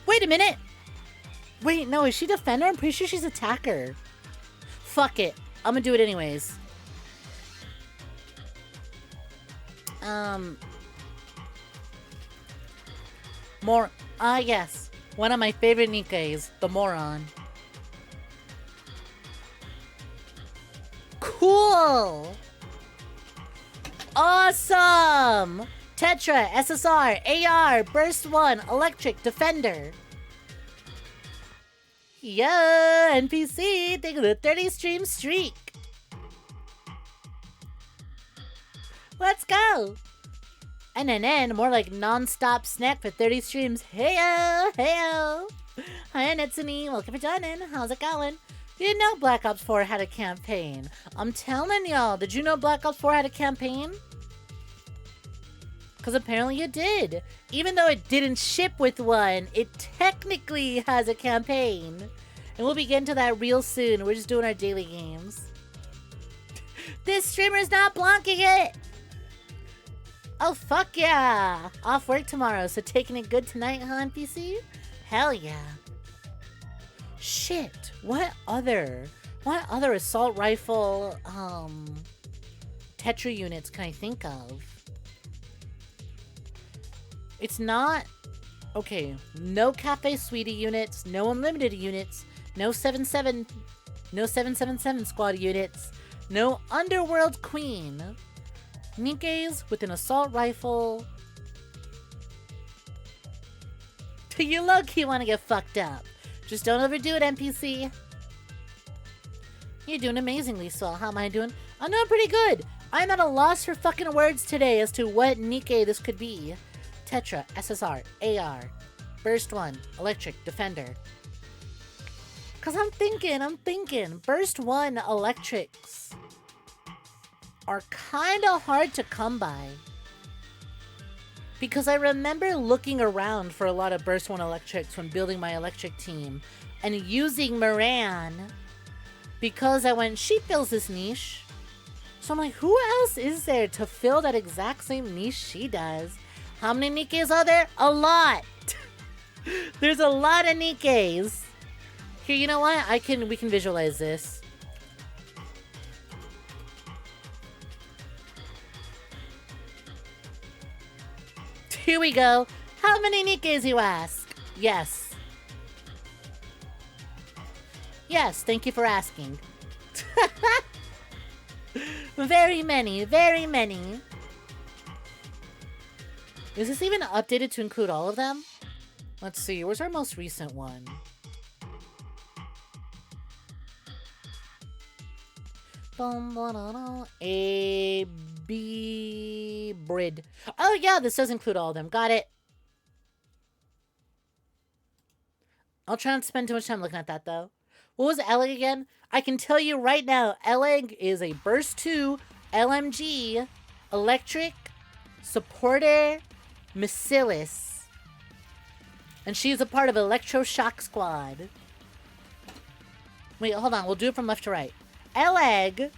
Wait a minute! Wait, no, is she Defender? I'm pretty sure she's Attacker. Fuck it. I'm gonna do it anyways. Yes. One of my favorite Nikes, the Moron. Cool! Awesome! Tetra, SSR, AR, Burst 1, Electric, Defender. Yeah, NPC, taking the 30 stream streak. Let's go! NNN, more like non-stop snack for 30 streams. Heyo, heyo. Hi, Netsuni, welcome for joining. How's it going? Didn't know Black Ops 4 had a campaign. I'm telling y'all, did you know Black Ops 4 had a campaign? Because apparently it did. Even though it didn't ship with one, it technically has a campaign. And we'll be getting to that real soon. We're just doing our daily games. This streamer's not blocking it! Oh, fuck yeah! Off work tomorrow, so taking it good tonight, huh, NPC? Hell yeah. Shit, what other assault rifle, Tetra units can I think of? It's not... Okay, no Cafe Sweetie units, no Unlimited units, no 777 squad units, no Underworld Queen. 𝐒𝐴𝐳 with an assault rifle. You low-key want to get fucked up. Just don't overdo it, NPC. You're doing amazingly, Swell. How am I doing? I'm doing pretty good. I'm at a loss for fucking words today as to what 𝐒𝐴𝐳 this could be. Tetra, SSR, AR, Burst 1, Electric, Defender. Cause I'm thinking, Burst 1 Electrics are kinda hard to come by. Because I remember looking around for a lot of Burst 1 Electrics when building my electric team and using Moran because I went, she fills this niche. So I'm like, who else is there to fill that exact same niche she does? How many 𝐒𝐴𝐳s are there? A lot! There's a lot of 𝐒𝐴𝐳s. Here, you know what? We can visualize this. Here we go. How many 𝐒𝐴𝐳s, you ask? Yes. Yes, thank you for asking. Very many, very many. Is this even updated to include all of them? Let's see, where's our most recent one? A B Brid. Oh yeah, this does include all of them. Got it. I'll try not to spend too much time looking at that though. What was 𝐿EG again? I can tell you right now, 𝐿EG is a Burst 2 LMG Electric Supporter Missilis. And she's a part of Electroshock Squad. Wait, hold on. We'll do it from left to right. 𝐿EG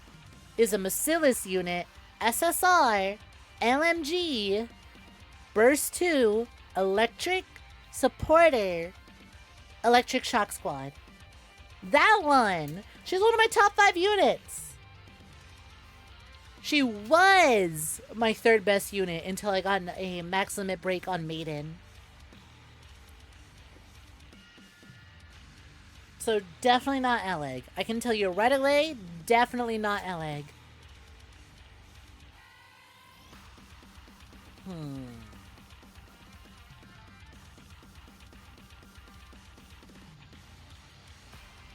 is a Missilis unit, SSR, LMG, Burst 2, Electric Supporter, Electric Shock Squad. That one! She's one of my top 5 units! She was my 3rd best unit until I got a max limit break on Maiden. So definitely not 𝐿EG. I can tell you right away, definitely not 𝐿EG.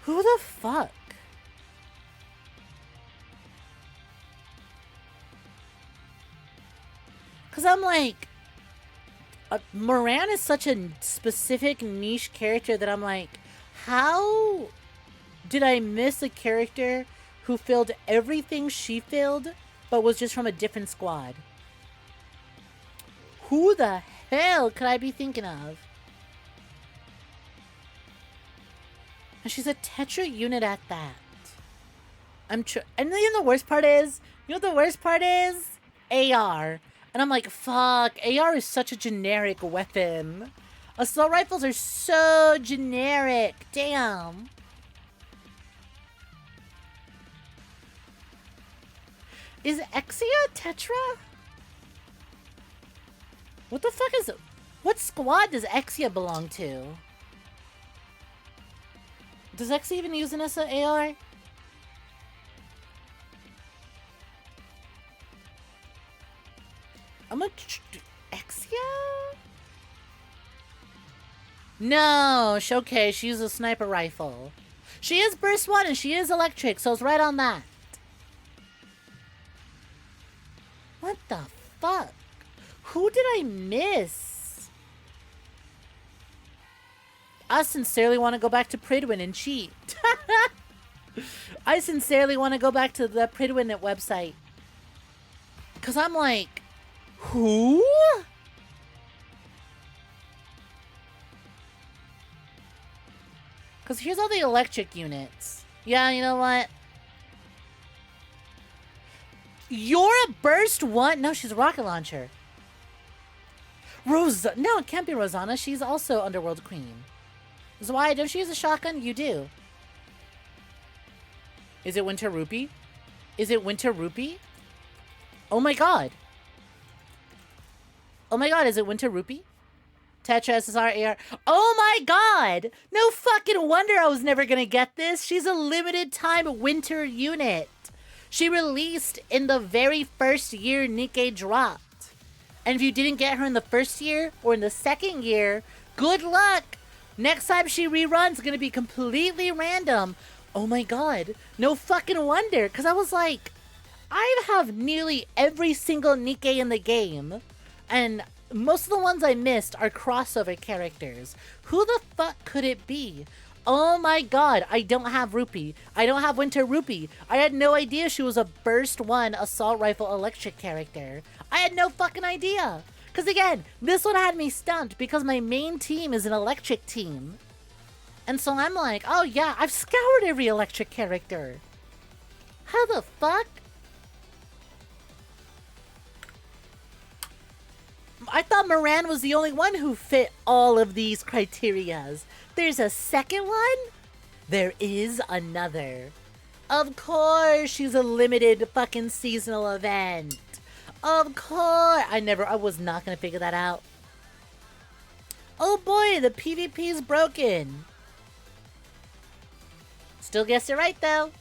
Who the fuck? Because I'm like, Moran is such a specific niche character that I'm like, how did I miss a character who filled everything she filled, but was just from a different squad? Who the hell could I be thinking of? And she's a Tetra unit at that. And you know the worst part is? You know what the worst part is? AR. And I'm like, fuck, AR is such a generic weapon. Assault rifles are so generic. Damn. Is 𝐒𝐳𝐬 Tetra? What the fuck is it? What squad does 𝐒𝐳𝐬 belong to? Does 𝐒𝐳𝐬 even use an AR? I'm gonna... 𝐒𝐳𝐬? No, okay, she uses a sniper rifle. She is Burst 1 and she is electric, so it's right on that. What the fuck? Who did I miss? I sincerely want to go back to Pridwin and cheat. I sincerely want to go back to the Pridwin website. Because I'm like, who? Because here's all the electric units. Yeah, you know what? You're a burst one? No, she's a rocket launcher. No, it can't be Rosanna. She's also Underworld Queen. Zwei, don't you use a shotgun? You do. Is it Winter Rupee? Is it Winter Rupee? Oh my god. Oh my god, is it Winter Rupee? Tetra, SSR, AR. Oh my god! No fucking wonder I was never gonna get this. She's a limited time winter unit. She released in the very first year Nikke dropped. And if you didn't get her in the first year or in the second year, good luck! Next time she reruns, gonna be completely random. Oh my god. No fucking wonder. Because I was like, I have nearly every single Nikke in the game. And most of the ones I missed are crossover characters. Who the fuck could it be? Oh my god, I don't have Rupee. I don't have Winter Rupee. I had no idea she was a Burst 1 Assault Rifle Electric character. I had no fucking idea. Because again, this one had me stumped because my main team is an electric team. And so I'm like, oh yeah, I've scoured every electric character. How the fuck? I thought Moran was the only one who fit all of these criterias. There's a second one? There is another. Of course, she's a limited fucking seasonal event. Of course. I was not gonna figure that out. Oh boy, the PvP is broken. Still guessed it right though.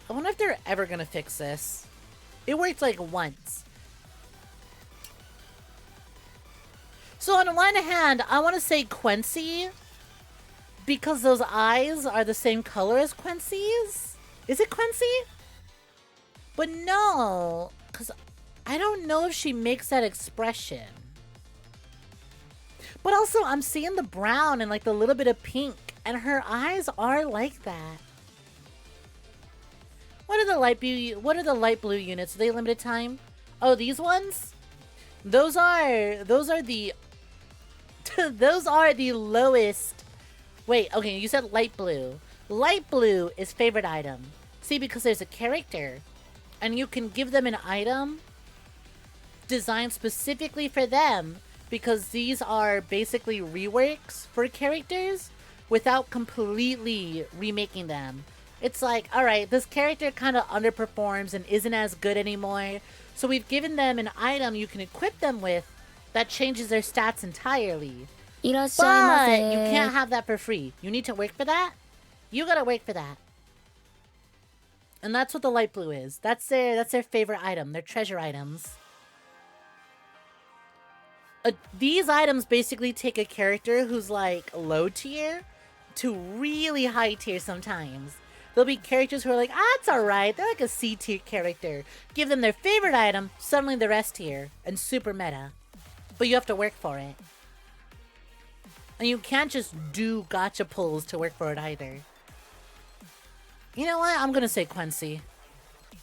I wonder if they're ever gonna fix this. It worked like once. So on one hand, I want to say 𝐶𝐤 because those eyes are the same color as 𝐶𝐤's. Is it 𝐶𝐤? But no, because I don't know if she makes that expression. But also, I'm seeing the brown and like the little bit of pink, and her eyes are like that. What are the light blue? What are the light blue units? Are they limited time? Oh, these ones? Those are the those are the lowest. Wait, okay, you said light blue. Light blue is favorite item. See, because there's a character and you can give them an item designed specifically for them because these are basically reworks for characters without completely remaking them. It's like, alright, this character kind of underperforms and isn't as good anymore, so we've given them an item you can equip them with that changes their stats entirely. But you can't have that for free. You need to work for that? You gotta work for that. And that's what the light blue is. That's their favorite item. Their treasure items. These items basically take a character who's like low tier to really high tier sometimes. There'll be characters who are like, it's alright. They're like a C tier character. Give them their favorite item, suddenly the rest tier, and super meta. But you have to work for it. And you can't just do gacha pulls to work for it either. You know what? I'm gonna say 𝐶𝐤.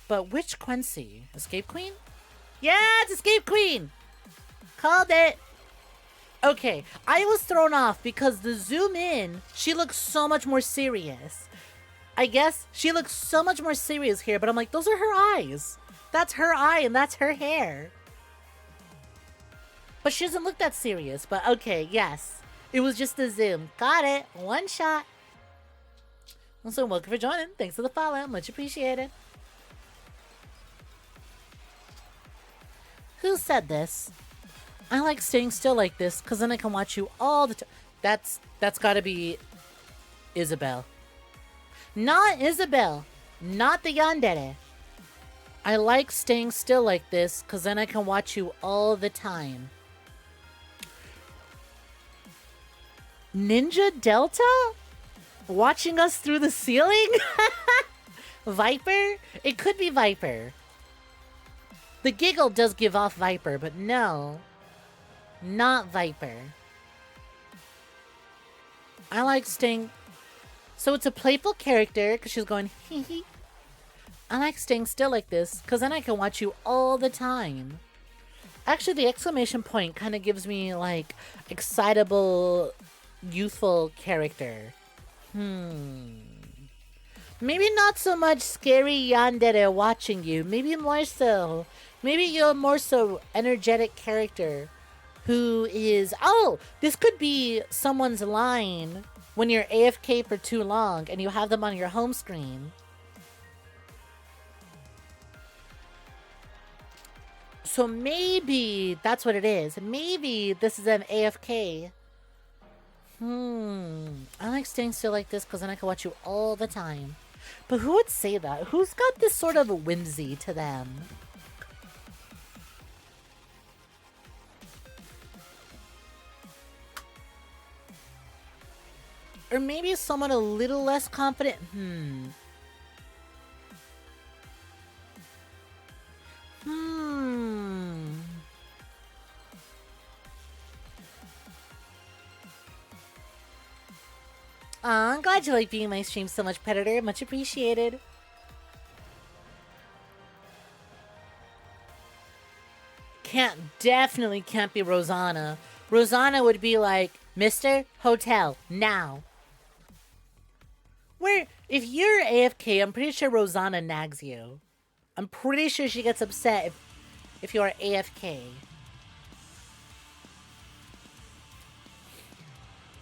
But which 𝐶𝐤? Escape Queen? Yeah, it's Escape Queen! Called it! Okay, I was thrown off because the zoom in, she looks so much more serious. I guess she looks so much more serious here, but I'm like, those are her eyes. That's her eye and that's her hair. But she doesn't look that serious, but okay, yes. It was just the zoom. Got it. One shot. Also, welcome for joining. Thanks for the follow. Much appreciated. Who said this? I like staying still like this because then I can watch you all the time. That's gotta be Isabelle. Not Isabelle. Not the yandere. I like staying still like this because then I can watch you all the time. Ninja Delta? Watching us through the ceiling? Viper? It could be Viper. The giggle does give off Viper, but no. Not Viper. I like staying... So it's a playful character, because she's going hee hee. I like staying still like this, because then I can watch you all the time. Actually, the exclamation point kind of gives me, like, excitable, youthful character. Maybe not so much scary yandere watching you. Maybe more so. Maybe you're more so energetic character who is... Oh, this could be someone's line when you're AFK for too long and you have them on your home screen. So maybe that's what it is. Maybe this is an AFK. I like staying still like this because then I can watch you all the time. But who would say that? Who's got this sort of whimsy to them? Or maybe someone a little less confident? Aw, I'm glad you like being in my stream so much, Predator. Much appreciated. Definitely can't be Rosanna. Rosanna would be like, Mr. Hotel, now. Where, if you're AFK, I'm pretty sure Rosanna nags you. I'm pretty sure she gets upset if you're AFK.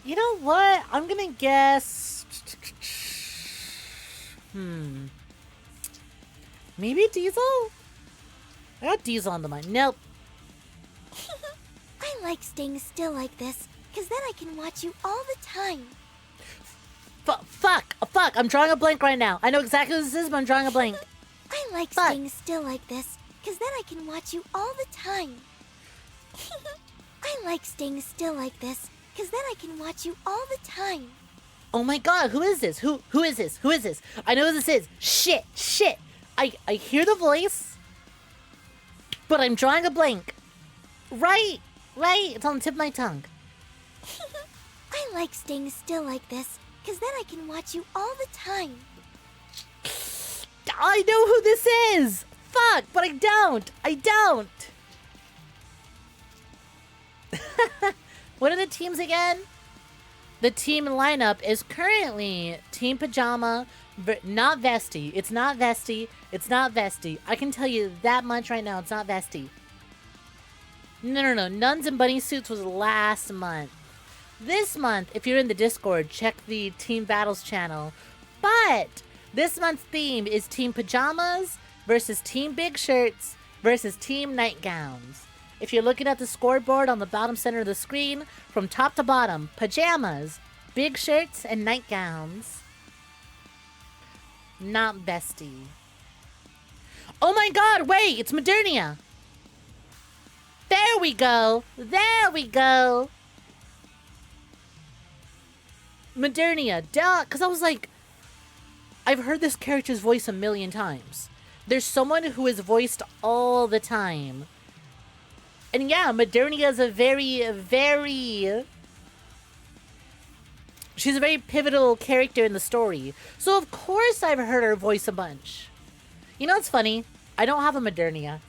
You know what? I'm gonna guess... Maybe Diesel? I got Diesel on the mind. Nope. I like staying still like this, because then I can watch you all the time. Fuck! I'm drawing a blank right now. I know exactly what this is, but I'm drawing a blank. I like staying still like this, because then I can watch you all the time. I like staying still like this, because then I can watch you all the time. Oh my god, who is this? Who is this? Who is this? I know who this is. Shit. I hear the voice, but I'm drawing a blank. Right. It's on the tip of my tongue. I like staying still like this, because then I can watch you all the time. I know who this is! Fuck, but I don't! What are the teams again? The team lineup is currently Team Pajama, not Vesty. It's not Vesty. I can tell you that much right now, it's not Vesty. No. Nuns and Bunny Suits was last month. This month, if you're in the Discord, check the Team Battles channel. But this month's theme is Team Pajamas versus Team Big Shirts versus Team Nightgowns. If you're looking at the scoreboard on the bottom center of the screen, from top to bottom, Pajamas, Big Shirts, and Nightgowns. Not Bestie. Oh my god, wait, it's Modernia! There we go! Modernia, duh! Because I was like, I've heard this character's voice a million times. There's someone who is voiced all the time. And yeah, Modernia is a she's a very pivotal character in the story. So of course I've heard her voice a bunch. You know what's funny? I don't have a Modernia.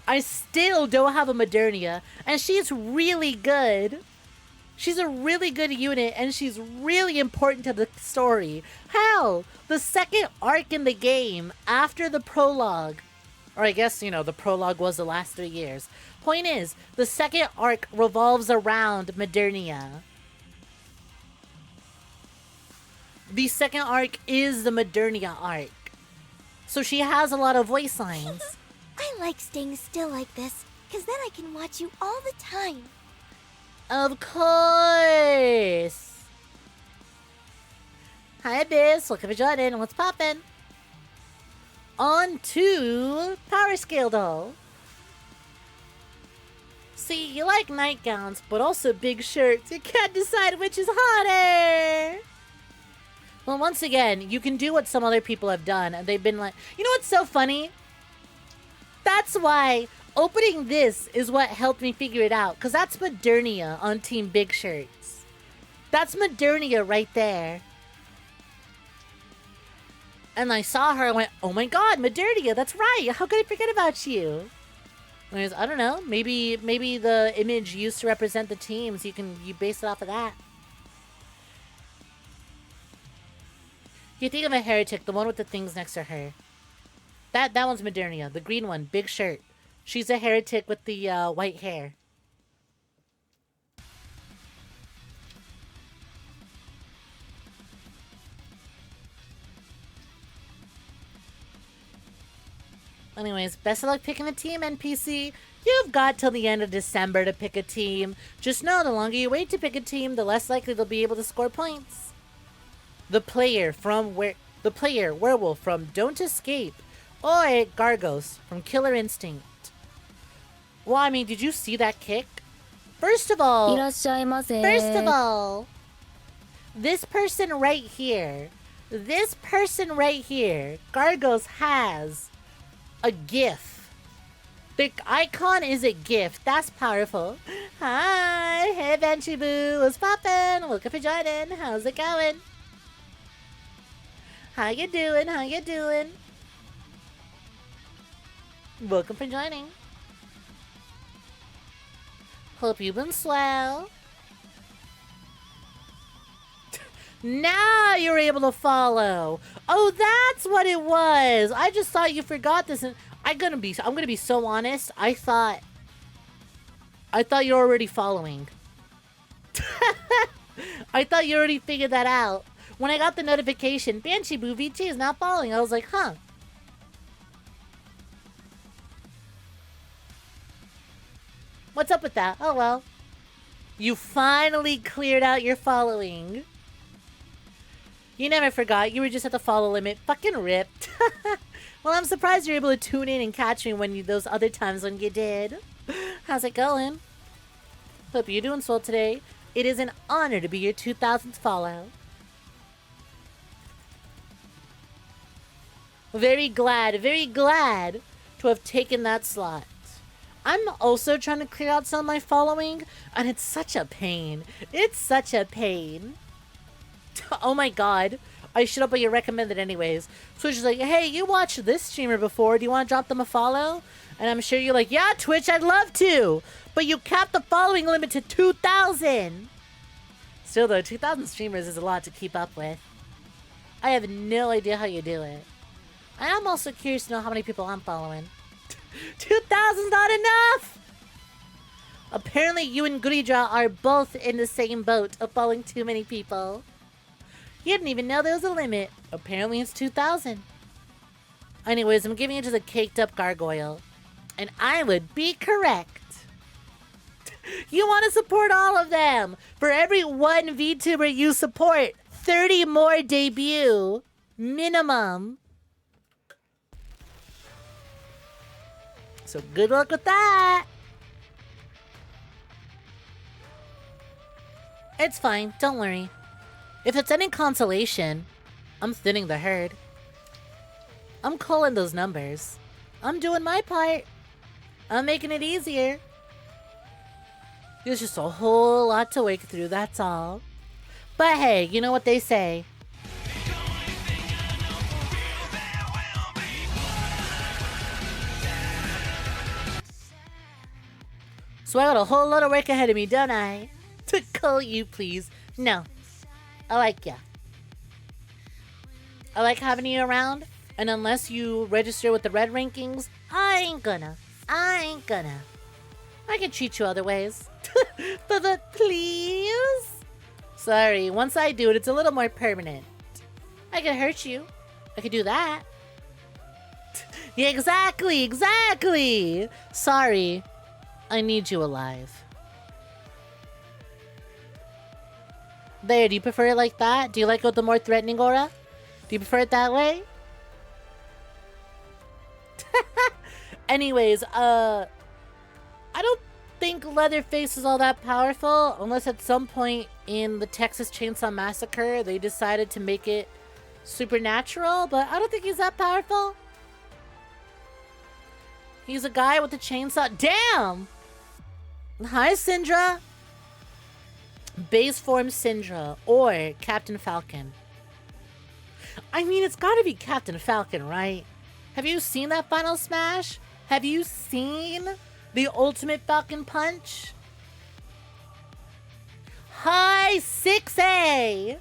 I still don't have a Modernia, and she's really good. She's a really good unit, and she's really important to the story. Hell, the second arc in the game after the prologue, or I guess, you know, the prologue was the last 3 years. Point is, the second arc revolves around Modernia. The second arc is the Modernia arc. So she has a lot of voice lines. I like staying still like this, because then I can watch you all the time. Of course! Hi Abyss, welcome to Jordan, what's poppin'? On to Power Scale Doll. See, you like nightgowns, but also big shirts. You can't decide which is hotter! Well, once again, you can do what some other people have done, and they've been like... You know what's so funny? That's why opening this is what helped me figure it out. Because that's Modernia on Team Big Shirts. That's Modernia right there. And I saw her and went, oh my god, Modernia, that's right. How could I forget about you? And I don't know. Maybe the image used to represent the teams, you base it off of that. you think of a heretic, the one with the things next to her. That one's Modernia. The green one, big shirt. She's a heretic with the white hair. Anyways, best of luck picking a team, NPC. You've got till the end of December to pick a team. Just know, the longer you wait to pick a team, the less likely they'll be able to score points. The player werewolf from Don't Escape, or Gargos from Killer Instinct. Well, I mean, did you see that kick? First of all, this person right here, Gargos has a GIF. The icon is a GIF. That's powerful. Hi, hey Banshee Boo, what's poppin'? Welcome for joining. How's it going? How you doing? How you doing? Welcome for joining. Hope you've been swell. Now you're able to follow. Oh, that's what it was. I just thought you forgot this, and I'm gonna be so honest. I thought you're already following. I thought you already figured that out. When I got the notification, Banshee Boo VG is not following, I was like, huh. What's up with that? Oh well. You finally cleared out your following. You never forgot. You were just at the follow limit. Fucking ripped. Well, I'm surprised you're able to tune in and catch me those other times when you did. How's it going? Hope you're doing swell today. It is an honor to be your 2000th follow. Very glad to have taken that slot. I'm also trying to clear out some of my following, and it's such a pain. It's such a pain. Oh my god. I showed up at your recommended anyways. Twitch is like, hey, you watched this streamer before. Do you want to drop them a follow? And I'm sure you're like, yeah, Twitch, I'd love to. But you capped the following limit to 2,000. Still though, 2,000 streamers is a lot to keep up with. I have no idea how you do it. I am also curious to know how many people I'm following. 2,000's not enough! Apparently you and 𝐒𝐳𝐬 are both in the same boat of following too many people. You didn't even know there was a limit. Apparently it's 2,000. Anyways, I'm giving it to the caked up gargoyle. And I would be correct. You want to support all of them. For every one VTuber you support, 30 more debut. Minimum. So good luck with that. It's fine, don't worry. If it's any consolation, I'm thinning the herd. I'm calling those numbers. I'm doing my part. I'm making it easier. There's just a whole lot to wake through, that's all. But hey, you know what they say. So I got a whole lot of work ahead of me, don't I? To call you, please. No. I like ya. I like having you around. And unless you register with the red rankings, I ain't gonna. I can treat you other ways. But please? Sorry, once I do it, it's a little more permanent. I can hurt you. I can do that. Yeah, exactly. Sorry. I need you alive. There, do you prefer it like that? Do you like it with the more threatening aura? Do you prefer it that way? Anyways, I don't think Leatherface is all that powerful, unless at some point in the Texas Chainsaw Massacre they decided to make it supernatural, but I don't think he's that powerful. He's a guy with a chainsaw. Damn! Hi, Syndra. Base form Syndra or Captain Falcon. I mean, it's gotta be Captain Falcon, right? Have you seen that final smash? Have you seen the ultimate Falcon punch? Hi, 6A!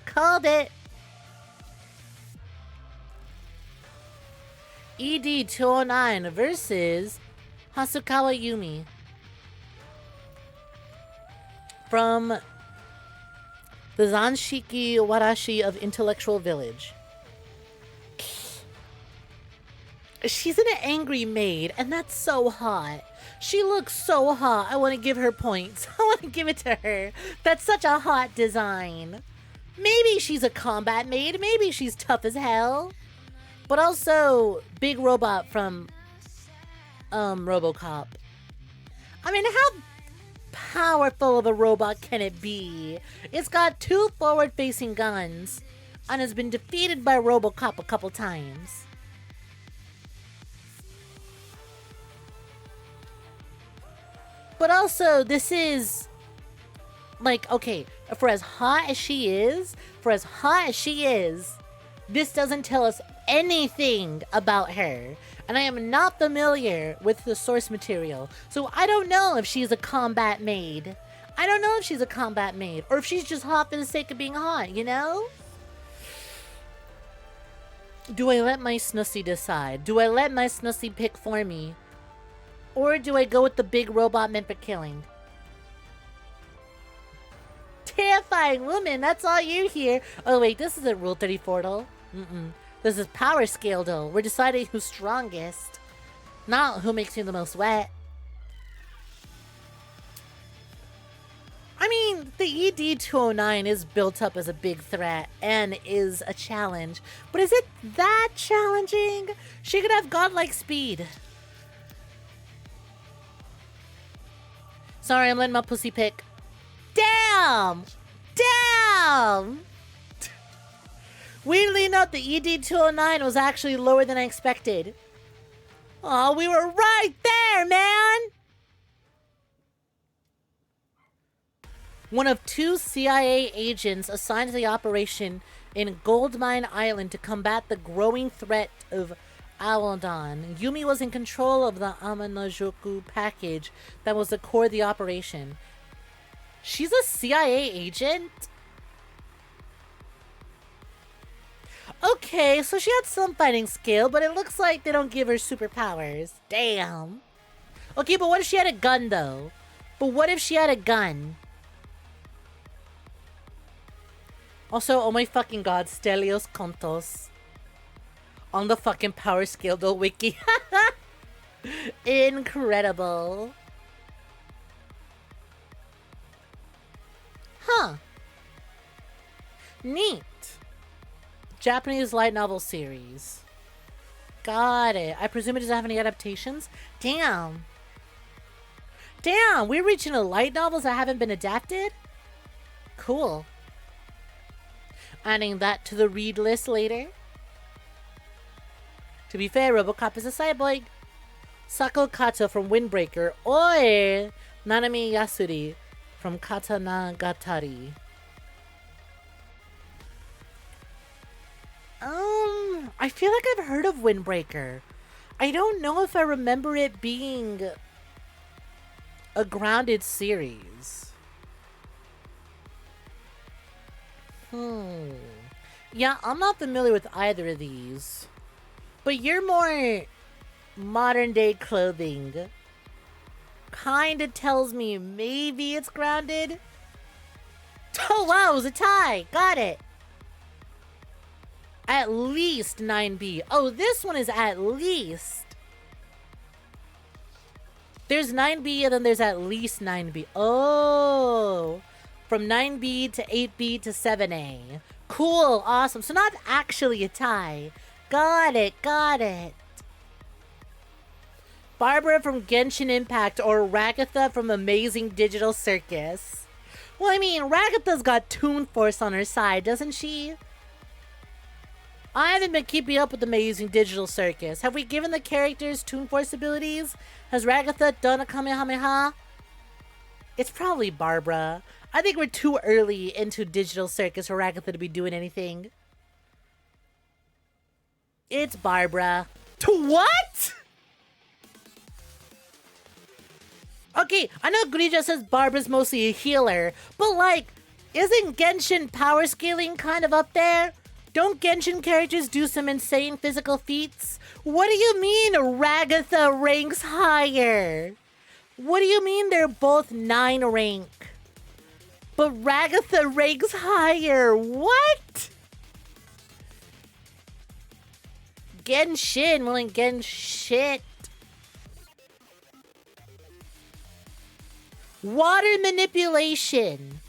Called it. ED209 versus Hasukawa Yumi from the Zanshiki Warashi of Intellectual Village. She's an angry maid, and that's so hot. She looks so hot. I want to give her points. I want to give it to her. That's such a hot design. Maybe she's a combat maid. Maybe she's tough as hell. But also, big robot from RoboCop. I mean, how powerful of a robot can it be? It's got 2 forward-facing guns and has been defeated by RoboCop a couple times. But also, this is, like, okay, for as hot as she is, this doesn't tell us anything about her. And I am not familiar with the source material, so I don't know if she's a combat maid. I don't know if she's a combat maid, or if she's just hot for the sake of being hot, you know? Do I let my Snussy decide? Do I let my Snussy pick for me? Or do I go with the big robot meant for killing? Terrifying woman, that's all you hear. Oh wait, this isn't Rule 34 though. This is Power Scale though. We're deciding who's strongest. Not who makes you the most wet. I mean, the ED209 is built up as a big threat and is a challenge. But is it that challenging? She could have godlike speed. Sorry, I'm letting my pussy pick. Damn! Damn! Weirdly enough, the ED209 was actually lower than I expected. Oh, we were right there, man! One of 2 CIA agents assigned to the operation in Goldmine Island to combat the growing threat of Awadon. Yumi was in control of the Amanajoku package that was the core of the operation. She's a CIA agent? Okay, so she had some fighting skill, but it looks like they don't give her superpowers. Damn. Okay, but what if she had a gun, though? But what if she had a gun? Also, oh my fucking god, Stelios Kontos. On the fucking Power Scale Doll wiki. Incredible. Huh. Neat. Japanese light novel series. Got it. I presume it doesn't have any adaptations? Damn. Damn, we're reaching a light novels that haven't been adapted? Cool. Adding that to the read list later. To be fair, RoboCop is a cyborg. Sako Kato from Windbreaker or Nanami Yasuri from Katanagatari. I feel like I've heard of Windbreaker. I don't know if I remember it being a grounded series. Yeah, I'm not familiar with either of these. But you're more modern day clothing. Kinda tells me maybe it's grounded. Oh wow, it was a tie. Got it. At least 9B. Oh, this one is at least. There's 9B and then there's at least 9B. Oh. From 9B to 8B to 7A. Cool, awesome. So not actually a tie. Got it, got it. Barbara from Genshin Impact or Ragatha from Amazing Digital Circus. Well, I mean, Ragatha's got Toon Force on her side, doesn't she? I haven't been keeping up with Amazing Digital Circus. Have we given the characters Toon Force abilities? Has Ragatha done a Kamehameha? It's probably Barbara. I think we're too early into Digital Circus for Ragatha to be doing anything. It's Barbara. To what? Okay, I know Grija says Barbara's mostly a healer, but like, isn't Genshin power scaling kind of up there? Don't Genshin characters do some insane physical feats? What do you mean Ragatha ranks higher? What do you mean they're both 9 rank? But Ragatha ranks higher. What? Genshin will get shit. Water manipulation.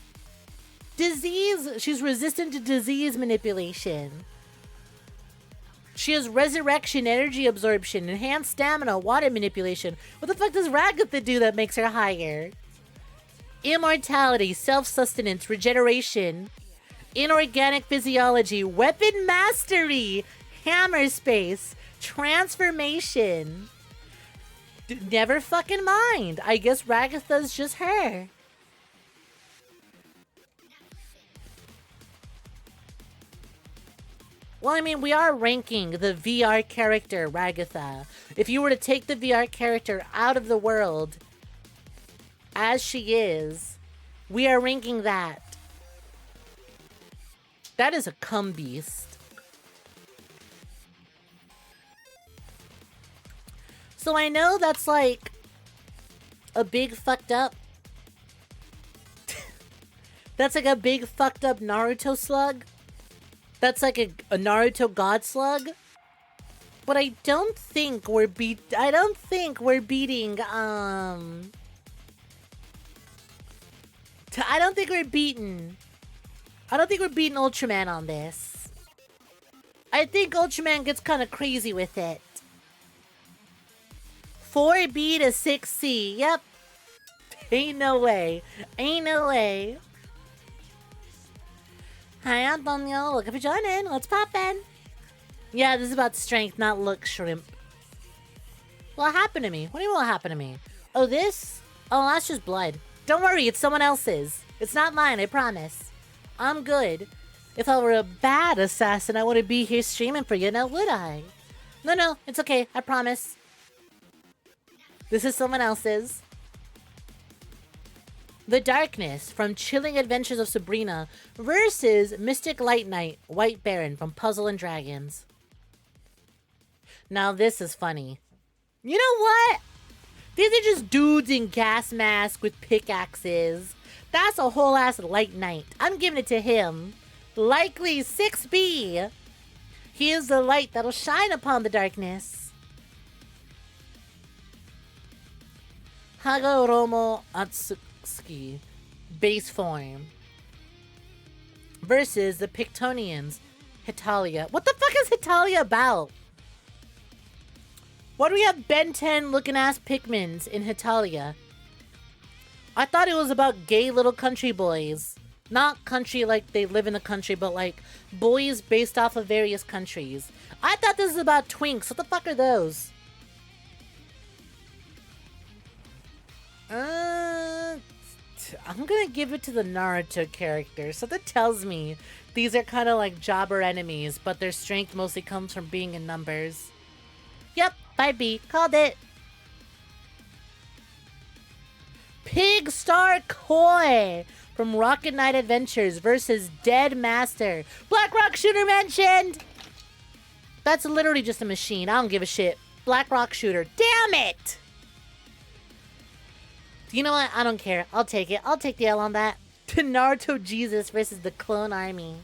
Disease. She's resistant to disease manipulation. She has resurrection, energy absorption, enhanced stamina, water manipulation. What the fuck does Ragatha do that makes her higher? Immortality, self-sustenance, regeneration, inorganic physiology, weapon mastery, hammer space, transformation. Never fucking mind. I guess Ragatha's just her. Well, I mean, we are ranking the VR character, Ragatha. If you were to take the VR character out of the world, as she is, we are ranking that. That is a cum beast. So I know that's like a big fucked up. That's like a big fucked up Naruto slug. That's like a Naruto god slug. But I don't think we're beating I don't think we're beating Ultraman on this. I think Ultraman gets kind of crazy with it. 4B to 6C. Yep. Ain't no way. Ain't no way. Hi, Antonio. Looking for joining. Let's pop in. Yeah, this is about strength, not look, shrimp. What happened to me? What do you mean what happened to me? Oh, this? Oh, that's just blood. Don't worry, it's someone else's. It's not mine, I promise. I'm good. If I were a bad assassin, I wouldn't be here streaming for you, now would I? No, it's okay, I promise. This is someone else's. The Darkness from Chilling Adventures of Sabrina versus Mystic Light Knight, White Baron from Puzzle and Dragons. Now this is funny. You know what? These are just dudes in gas masks with pickaxes. That's a whole ass Light Knight. I'm giving it to him. Likely 6B. He is the light that'll shine upon the darkness. Hagoromo Atsuki, base form. Versus the Pictonians, Hetalia. What the fuck is Hetalia about? Why do we have Ben 10 looking ass Pikmins in Hetalia? I thought it was about gay little country boys. Not country like they live in the country, but like boys based off of various countries. I thought this was about twinks. What the fuck are those? I'm gonna give it to the Naruto character. Something tells me these are kind of like jobber enemies, but their strength mostly comes from being in numbers. Yep, 5B. Called it. Pig Star Koi from Rocket Knight Adventures versus Dead Master. Black Rock Shooter mentioned! That's literally just a machine. I don't give a shit. Black Rock Shooter. Damn it! You know what? I don't care. I'll take it. I'll take the L on that. Naruto Jesus versus the Clone Army.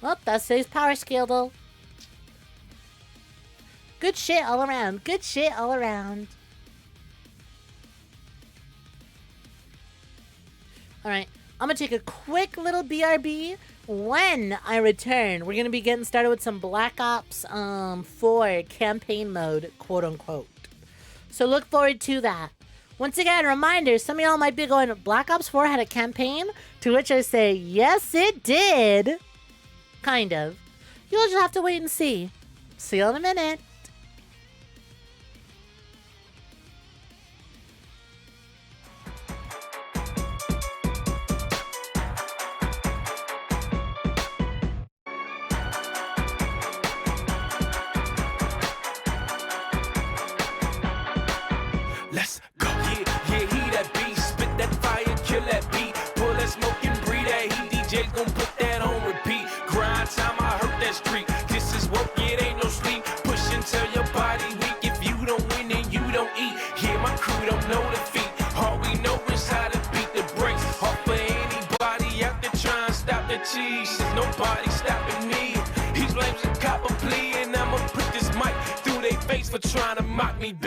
Well, that's his power scale, though. Good shit all around. Good shit all around. Alright. I'm gonna take a quick little BRB. When I return, we're gonna be getting started with some Black Ops 4 campaign mode, quote unquote. So look forward to that. Once again, reminder, some of y'all might be going, Black Ops 4 had a campaign? To which I say, yes it did. Kind of. You'll just have to wait and see. See you in a minute. Let's go. Yeah, he that beat, spit that fire, kill that beat. Pull that smoke and breathe that heat. DJ's gon' crew don't know defeat. All we know is how to beat the brakes. Off for anybody out there trying to stop the cheese. There's nobody stopping me. He blames a copper plea, and I'ma put this mic through their face for trying to mock me, bitch.